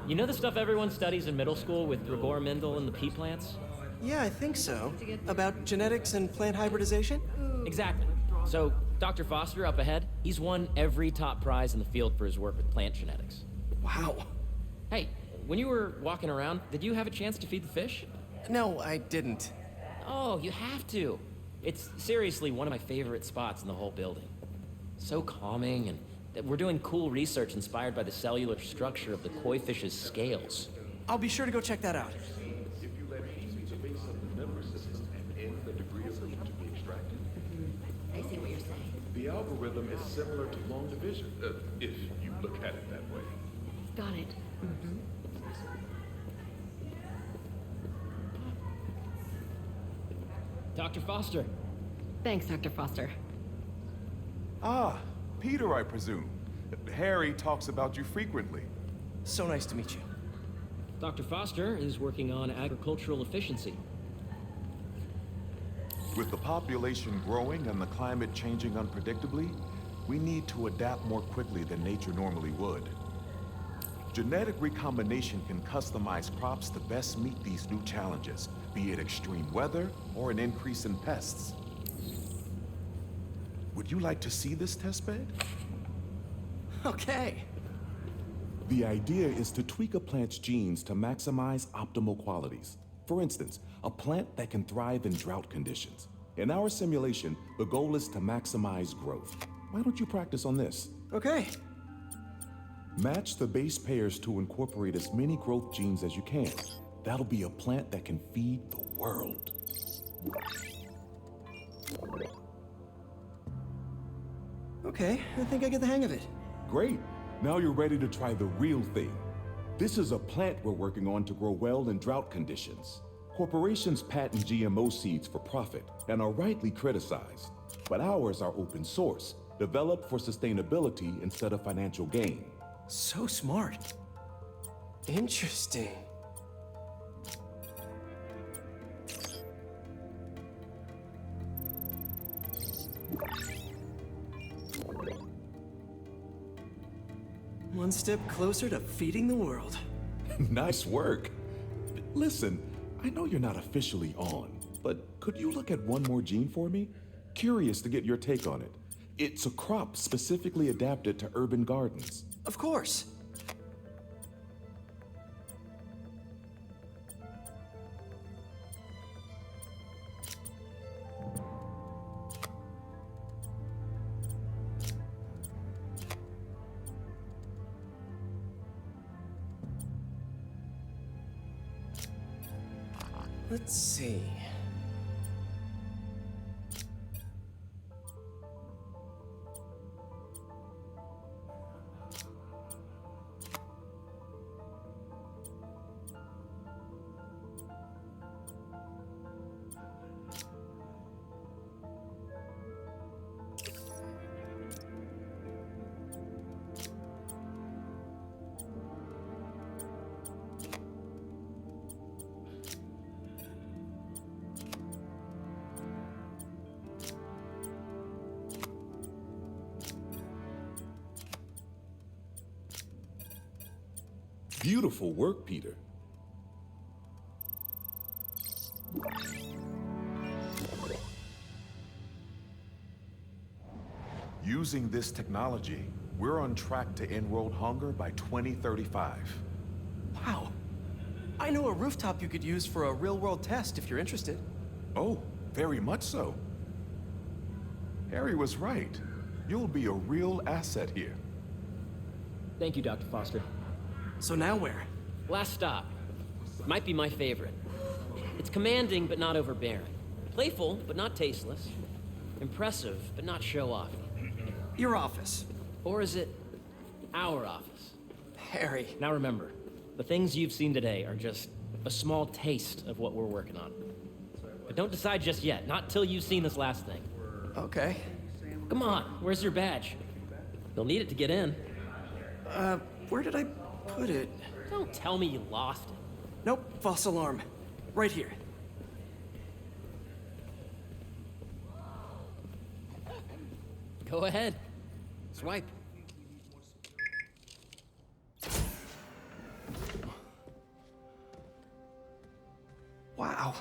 You know the stuff everyone studies in middle school with Gregor Mendel and the pea plants? Yeah, I think so. About genetics and plant hybridization? Exactly. So, Dr. Foster up ahead, he's won every top prize in the field for his work with plant genetics. Wow. Hey, when you were walking around, did you have a chance to feed the fish? No, I didn't. Oh, you have to. It's seriously one of my favorite spots in the whole building. So calming, and we're doing cool research inspired by the cellular structure of the koi fish's scales. I'll be sure to go check that out. If you let easy to base up the number system and end the degree of heat to be extracted. I see what you're saying. The algorithm is similar to long division, if you look at it that way. Got it. Dr. Foster. Thanks, Dr. Foster. Ah, Peter, I presume. Harry talks about you frequently. So nice to meet you. Dr. Foster is working on agricultural efficiency. With the population growing and the climate changing unpredictably, we need to adapt more quickly than nature normally would. Genetic recombination can customize crops to best meet these new challenges, be it extreme weather or an increase in pests. Would you like to see this testbed? Okay. The idea is to tweak a plant's genes to maximize optimal qualities. For instance, a plant that can thrive in drought conditions. In our simulation, the goal is to maximize growth. Why don't you practice on this? Okay. Match the base pairs to incorporate as many growth genes as you can. That'll be a plant that can feed the world. Okay, I think I get the hang of it. Great. Now you're ready to try the real thing. This is a plant we're working on to grow well in drought conditions. Corporations patent GMO seeds for profit and are rightly criticized. But ours are open source, developed for sustainability instead of financial gain. So smart. Interesting. One step closer to feeding the world. Nice work. Listen, I know you're not officially on, but could you look at one more gene for me? Curious to get your take on it. It's a crop specifically adapted to urban gardens. Of course. Let's see. Beautiful work, Peter. Using this technology, we're on track to end world hunger by 2035. Wow. I know a rooftop you could use for a real-world test if you're interested. Oh, very much so. Harry was right. You'll be a real asset here. Thank you, Dr. Foster. So now where? Last stop. Might be my favorite. It's commanding, but not overbearing. Playful, but not tasteless. Impressive, but not show-off. Your office. Or is it our office? Harry. Now remember, the things you've seen today are just a small taste of what we're working on. But don't decide just yet, not till you've seen this last thing. Okay. Come on, where's your badge? You'll need it to get in. Where did I put it? Don't tell me you lost it. Nope, false alarm. Right here. Go ahead. Swipe. Wow.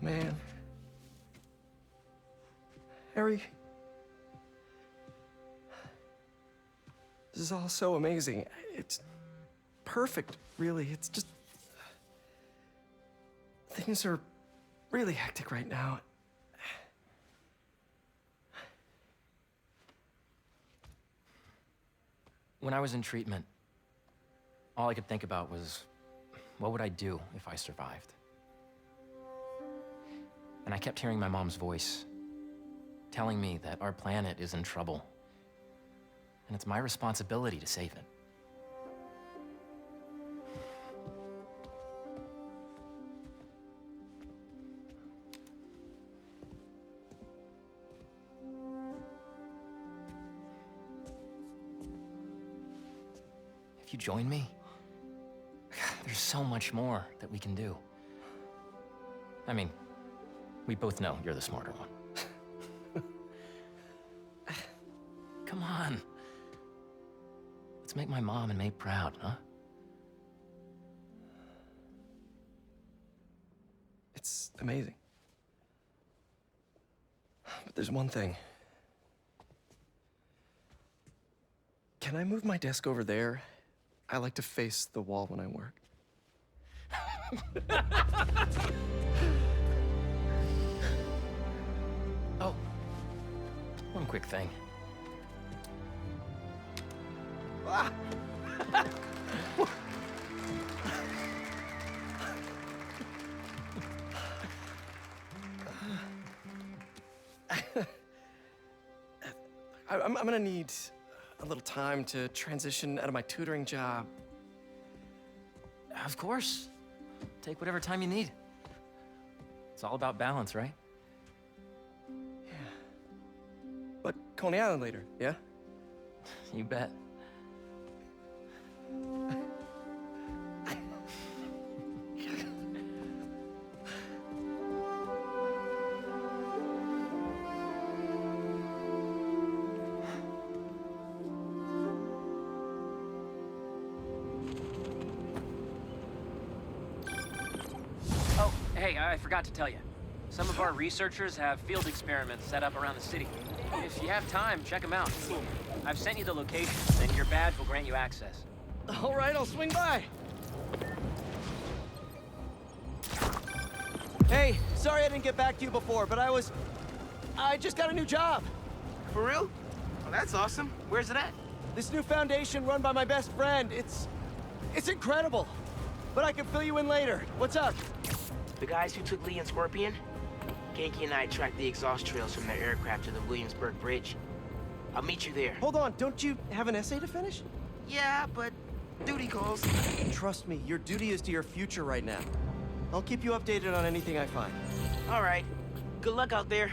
Man. Harry. This is all so amazing. It's perfect, really. It's just... Things are really hectic right now. When I was in treatment, all I could think about was, what would I do if I survived? And I kept hearing my mom's voice, telling me that our planet is in trouble, and it's my responsibility to save it. If you join me, there's so much more that we can do. I mean, we both know you're the smarter one. Come on. Let's make my mom and May proud, huh? It's amazing. But there's one thing. Can I move my desk over there? I like to face the wall when I work. Oh, one quick thing. Ah! I'm gonna need a little time to transition out of my tutoring job. Of course. Take whatever time you need. It's all about balance, right? Yeah. But Coney Island later, yeah? You bet. Oh, hey, I forgot to tell you. Some of our researchers have field experiments set up around the city. If you have time, check them out. I've sent you the locations, and your badge will grant you access. All right, I'll swing by. Hey, sorry I didn't get back to you before, but I just got a new job. For real? Well, that's awesome. Where's it at? This new foundation run by my best friend. It's incredible. But I can fill you in later. What's up? The guys who took Lee and Scorpion? Ganke and I tracked the exhaust trails from their aircraft to the Williamsburg Bridge. I'll meet you there. Hold on, don't you have an essay to finish? Yeah, but duty calls. Trust me, your duty is to your future right now. I'll keep you updated on anything I find. All right. Good luck out there.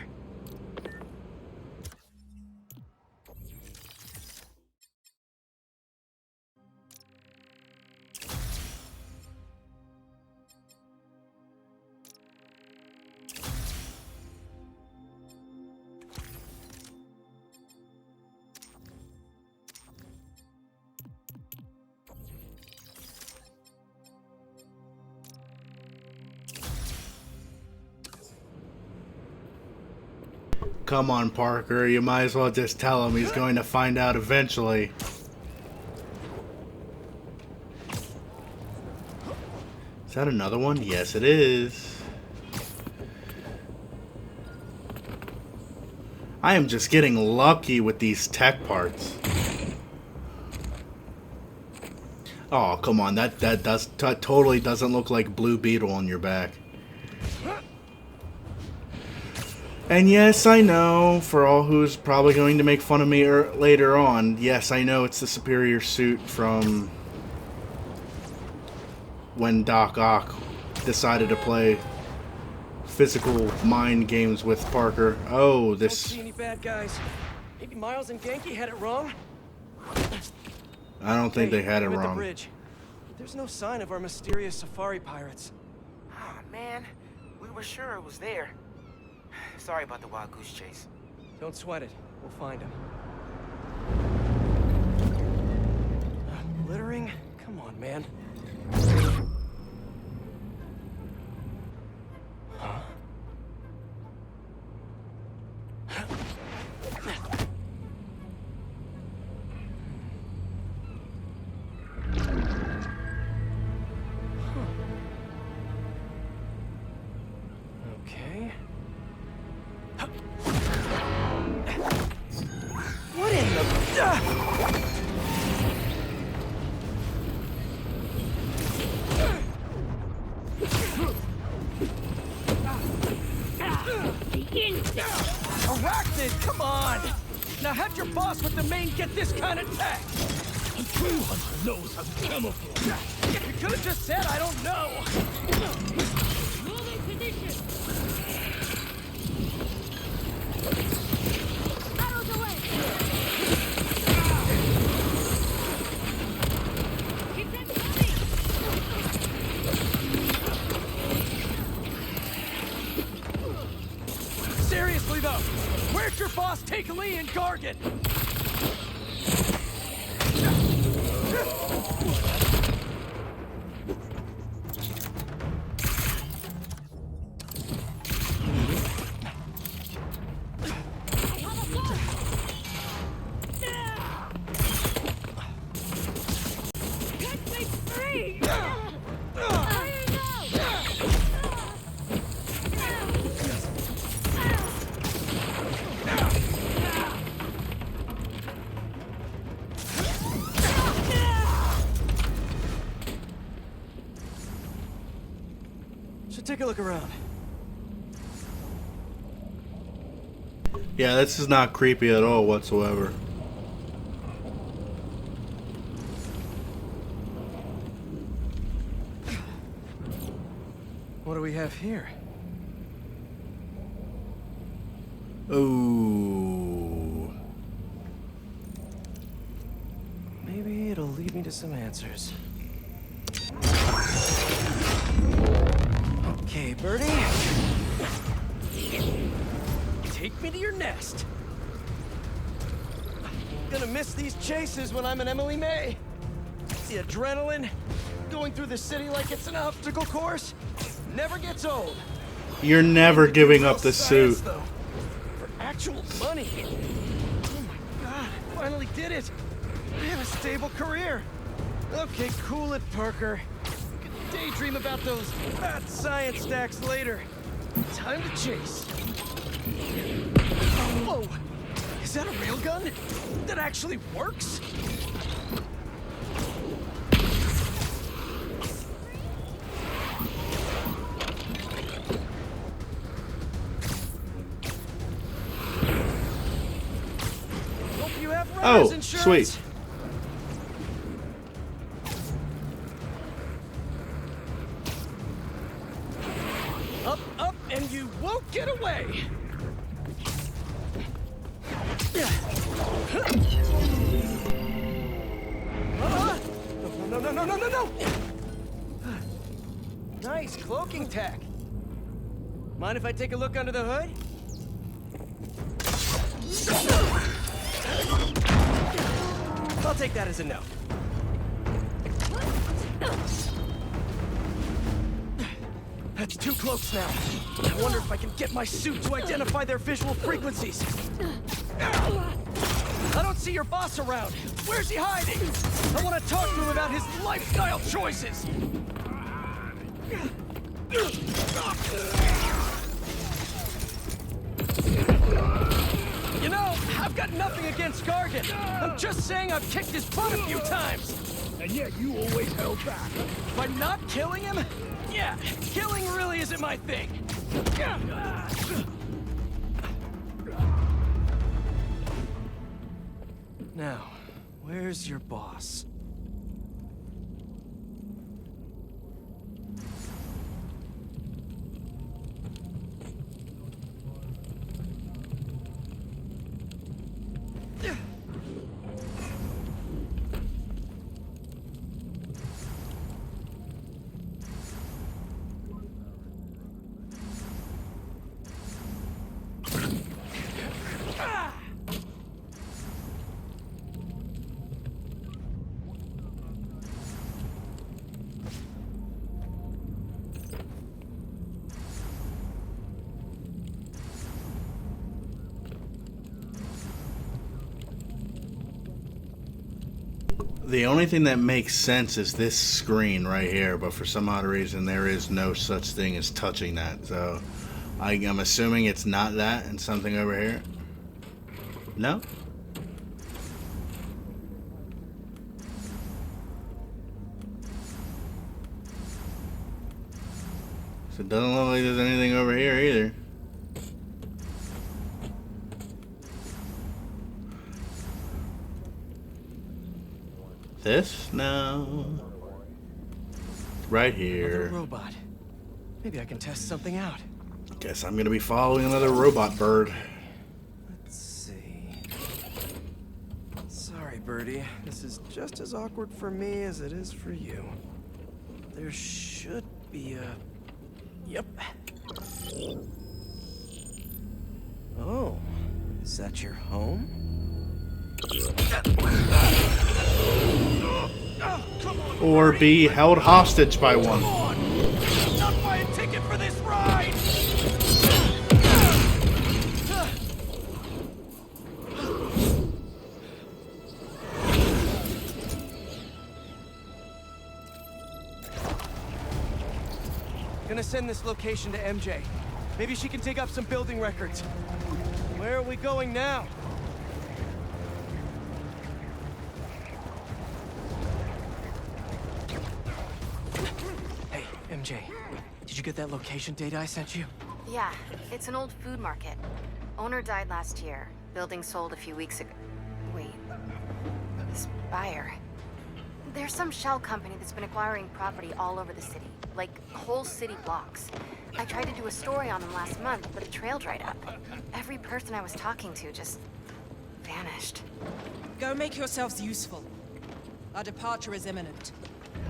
Come on, Parker. You might as well just tell him he's going to find out eventually. Is that another one? Yes, it is. I am just getting lucky with these tech parts. Oh, come on. That totally doesn't look like Blue Beetle on your back. And yes, I know, for all who's probably going to make fun of me later on, yes, I know it's the superior suit from when Doc Ock decided to play physical mind games with Parker. Oh, Don't this... see any bad guys. Maybe Miles and Genki had it wrong? I don't think they had it I'm at the wrong. bridge. There's no sign of our mysterious safari pirates. Oh, man. We were sure it was there. Sorry about the wild goose chase. Don't sweat it. We'll find him. Littering? Come on, man. Huh? Okay. What in the... Arachnid, come on! Now how'd your boss with the main get this kind of tech? A true hunter knows how to camouflage. You could have just said I don't know. Moving position. Arrows away. Keep them coming. Seriously though, where'd your boss take Lee and Gargan? Should take a look around. Yeah, this is not creepy at all whatsoever. What do we have here? Ooh. Maybe it'll lead me to some answers. Okay, Birdie. Take me to your nest. Gonna miss these chases when I'm an Emily May. The adrenaline, going through the city like it's an obstacle course, never gets old. You're never giving up the Science, suit. though, for actual money. Oh my god, finally did it. I have a stable career. Okay, cool it, Parker. Daydream about those fat science stacks later. Time to chase. Whoa! Is that a railgun? That actually works? Hope you have runner's Oh, insurance. sweet. Up, up, and you won't get away! No, no, no, no, no, no! Nice cloaking tech. Mind if I take a look under the hood? I'll take that as a no. That's 2 cloaks now. I wonder if I can get my suit to identify their visual frequencies. I don't see your boss around. Where's he hiding? I want to talk to him about his lifestyle choices. You know, I've got nothing against Gargan. I'm just saying I've kicked his butt a few times. And yet you always held back. By not killing him? Yeah, killing really isn't my thing. Now, where's your boss? The only thing that makes sense is this screen right here, but for some odd reason there is no such thing as touching that. So I'm assuming it's not that and something over here. No? So it doesn't look like there's anything over here either. This? No. Right here. Another robot. Maybe I can test something out. Guess I'm gonna be following another robot bird. Let's see. Sorry, Birdie. This is just as awkward for me as it is for you. There should be a... Yep. Oh, is that your home? Or be held hostage by one. Not buy a ticket for this ride! Gonna send this location to MJ. Maybe she can dig up some building records. Where are we going now? Hey, MJ. Did you get that location data I sent you? Yeah, it's an old food market. Owner died last year. Building sold a few weeks ago. Wait. This buyer. There's some shell company that's been acquiring property all over the city. Like, whole city blocks. I tried to do a story on them last month, but the trail dried up. Every person I was talking to just... vanished. Go make yourselves useful. Our departure is imminent.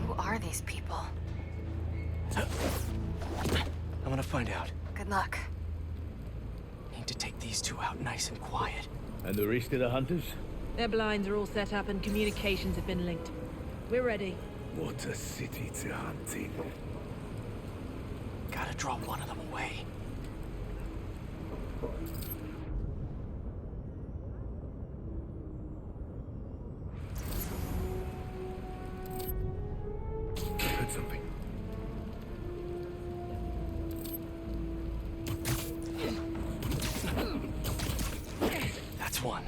Who are these people? I'm gonna find out. Good luck. Need to take these two out nice and quiet. And the rest of the hunters? Their blinds are all set up and communications have been linked. We're ready. What a city to hunt in. Gotta draw one of them away. I heard something. That's one.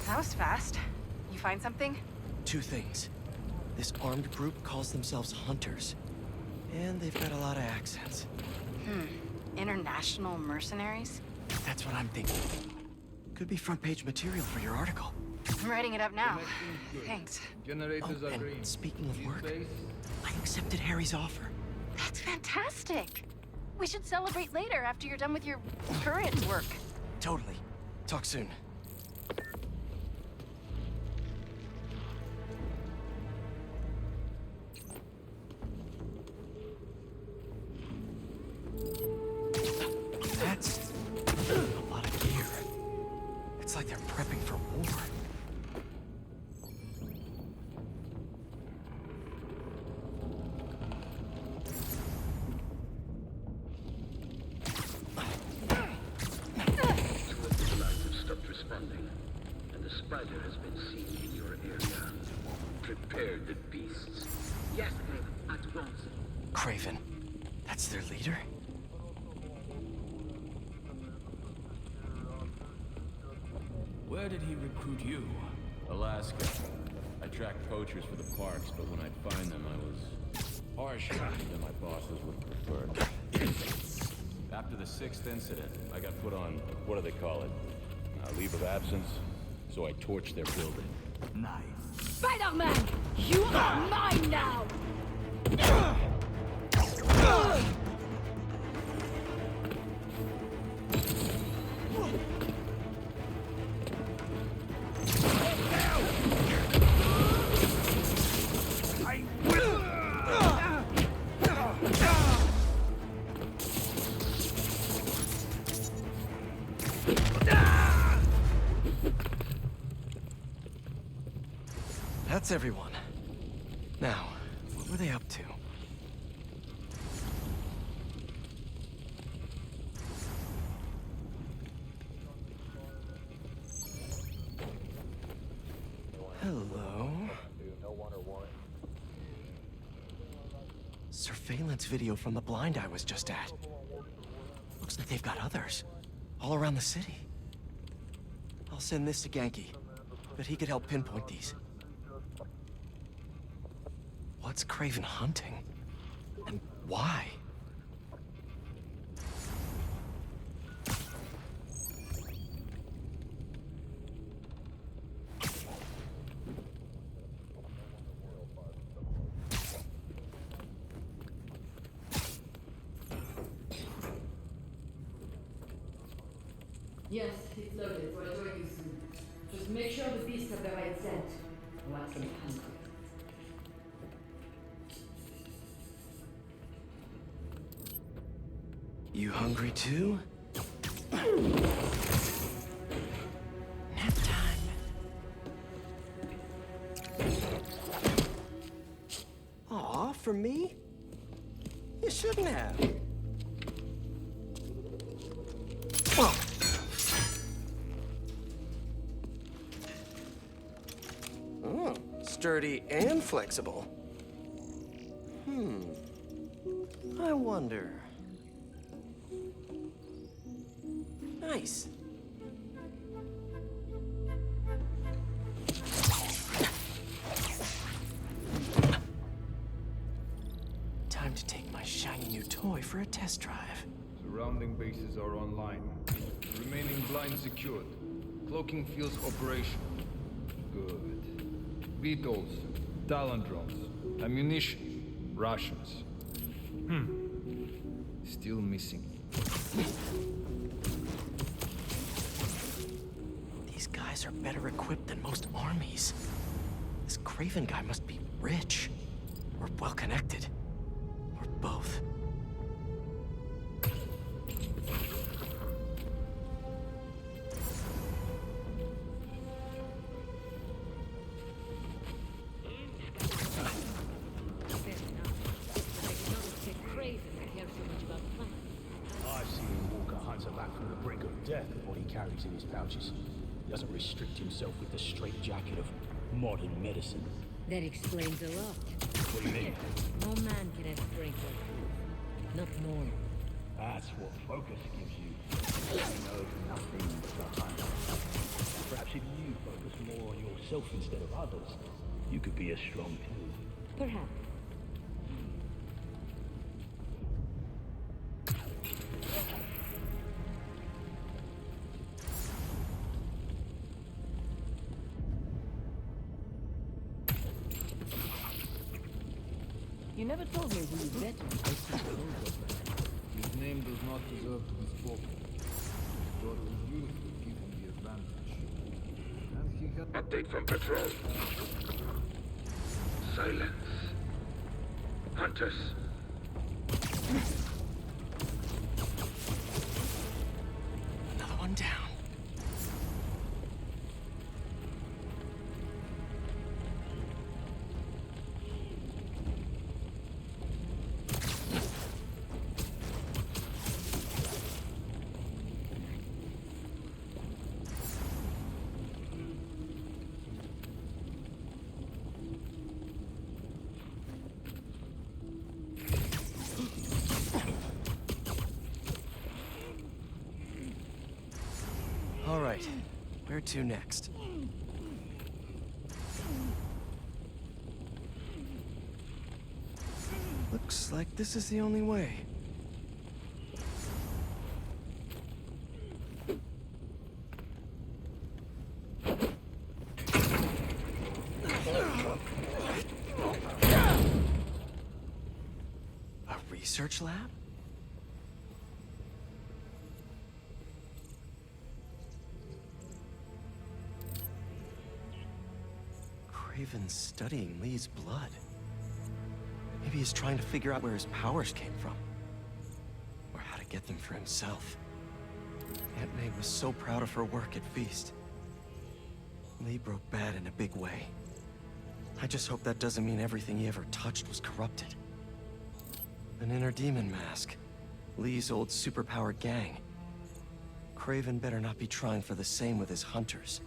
That was fast. You find something? Two things. This armed group calls themselves Hunters. And they've got a lot of accents. International mercenaries? That's what I'm thinking. Could be front page material for your article. I'm writing it up now. Thanks. Generators are green. And speaking of work, I accepted Harry's offer. That's fantastic. We should celebrate later after you're done with your current work. Totally. Talk soon. That's a lot of gear. It's like they're prepping for war. Stopped responding, and the spider has been seen in your area. Prepare the beasts. Yes, at once. Craven. That's their leader? Where did he recruit you? Alaska. I tracked poachers for the parks, but when I'd find them, I was harsher than my bosses would prefer. After the 6th incident, I got put on, what do they call it? Leave of absence, so I torched their building. Nice. Spider-Man! You are mine now! That's everyone. Now, what were they up to? Hello. Surveillance video from the blind I was just at. Looks like they've got others. All around the city. I'll send this to Genki. Bet he could help pinpoint these. What's Craven hunting? And why? Yes, it's loaded, so I'll join you soon. Just make sure the beasts have the right scent. I want some hungry. You hungry too? Nap time. Aw, for me? You shouldn't have. Whoa. Oh, sturdy and flexible. I wonder. Nice. Time to take my shiny new toy for a test drive. Surrounding bases are online. Remaining blind secured. Cloaking fields operational. Good. Beetles, Talon drones, ammunition, Russians. Still missing. These guys are better equipped than most armies. This Craven guy must be rich, or well-connected, or both. I've seen him walk a hunter back from the brink of death with what he carries in his pouches. He doesn't restrict himself with the straitjacket of modern medicine. That explains a lot. What do you mean? No man can have strength like yours. Not normal. That's what focus gives you. You know nothing but hunt. Perhaps if you focus more on yourself instead of others, you could be as strong too. Perhaps. You never told me who you bet on. His name does not deserve to be spoken. Thought it was you who would give him the advantage. And he had... Update from patrol. Silence. Hunters. Another one down. All right, where to next? Looks like this is the only way. A research lab? Craven's studying Lee's blood. Maybe he's trying to figure out where his powers came from. Or how to get them for himself. Aunt May was so proud of her work at Feast. Lee broke bad in a big way. I just hope that doesn't mean everything he ever touched was corrupted. An inner demon mask. Lee's old superpowered gang. Craven better not be trying for the same with his hunters.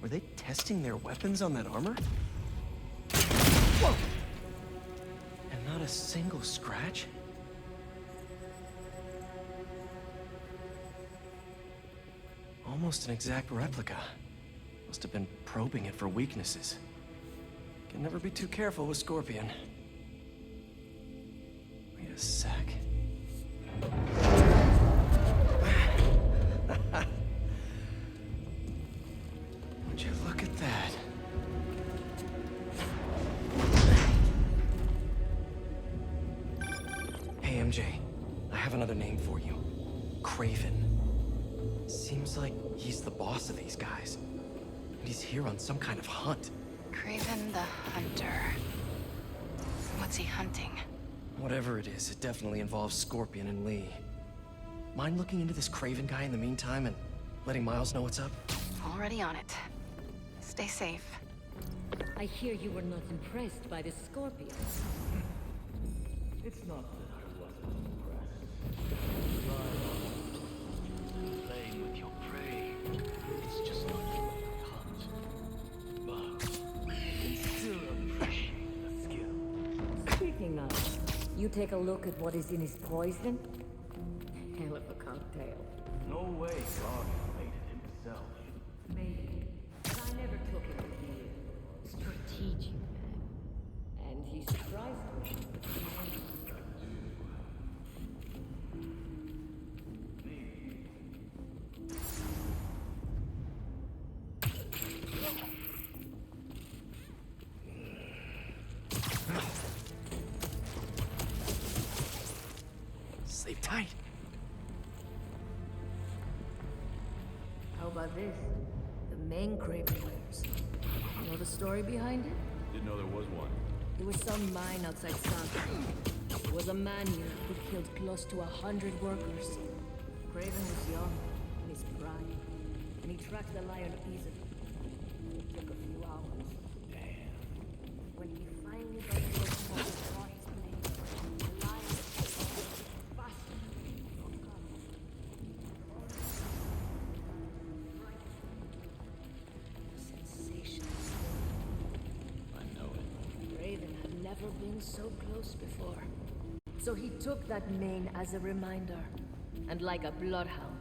Were they testing their weapons on that armor? And not a single scratch? Almost an exact replica. Must have been probing it for weaknesses. Can never be too careful with Scorpion. Wait a sec. Would you look at that? Hey, MJ. I have another name for you. Craven. Seems like he's the boss of these guys. And he's here on some kind of hunt. Craven the Hunter. What's he hunting? Whatever it is, it definitely involves Scorpion and Lee. Mind looking into this Craven guy in the meantime and letting Miles know what's up? Already on it. Stay safe. I hear you were not impressed by the Scorpion. It's not that I wasn't impressed. Playing with your prey. It's just not your hunt. But I can still appreciate the skill. Speaking of, you take a look at what is in his poison? Hell of a cocktail. No way God made it himself. Maybe, but I never took him to be a strategic man. And he's tried to. Sleep tight. How about this? The main Craven wears. You know the story behind it? Didn't know there was one. There was some mine outside Saga. There was a man here who killed close to 100 workers. Craven was young, in his prime, and he tracked the lion easily. It took a few hours. Damn. When he finally got close enough to draw his blade, the lion was faster. Sensation. I know it. Raven had never been so close before. So he took that mane as a reminder. And like a bloodhound,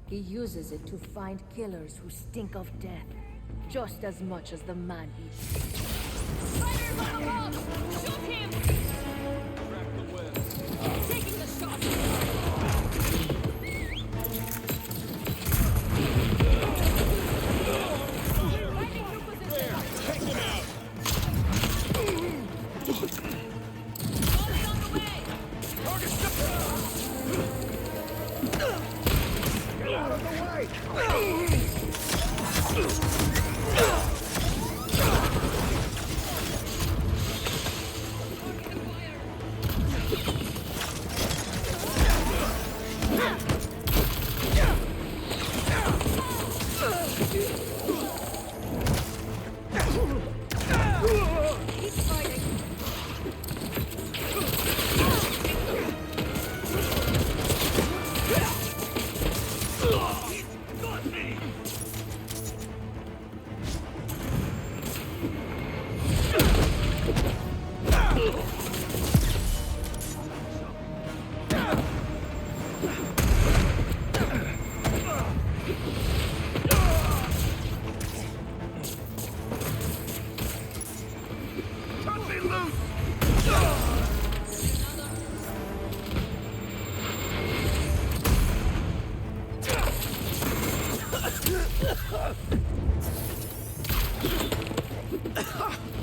he uses it to find killers who stink of death, just as much as the man he shoots. Fighters on the wall! Shoot him! Track the web. Taking the shot! Take him out! Out of the way!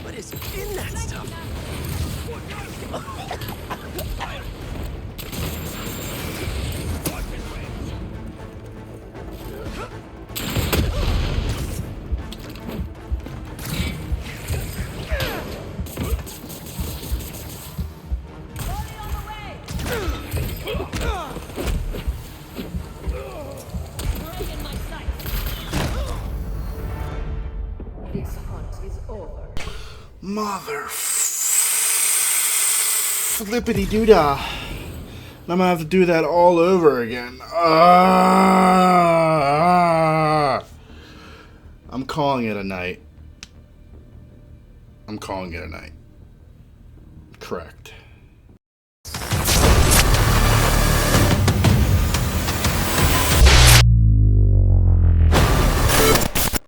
What is in that stuff? This hunt is over. Mother flippity doodah. I'm gonna have to do that all over again. I'm I'm calling it a night. I'm calling it a night. Correct.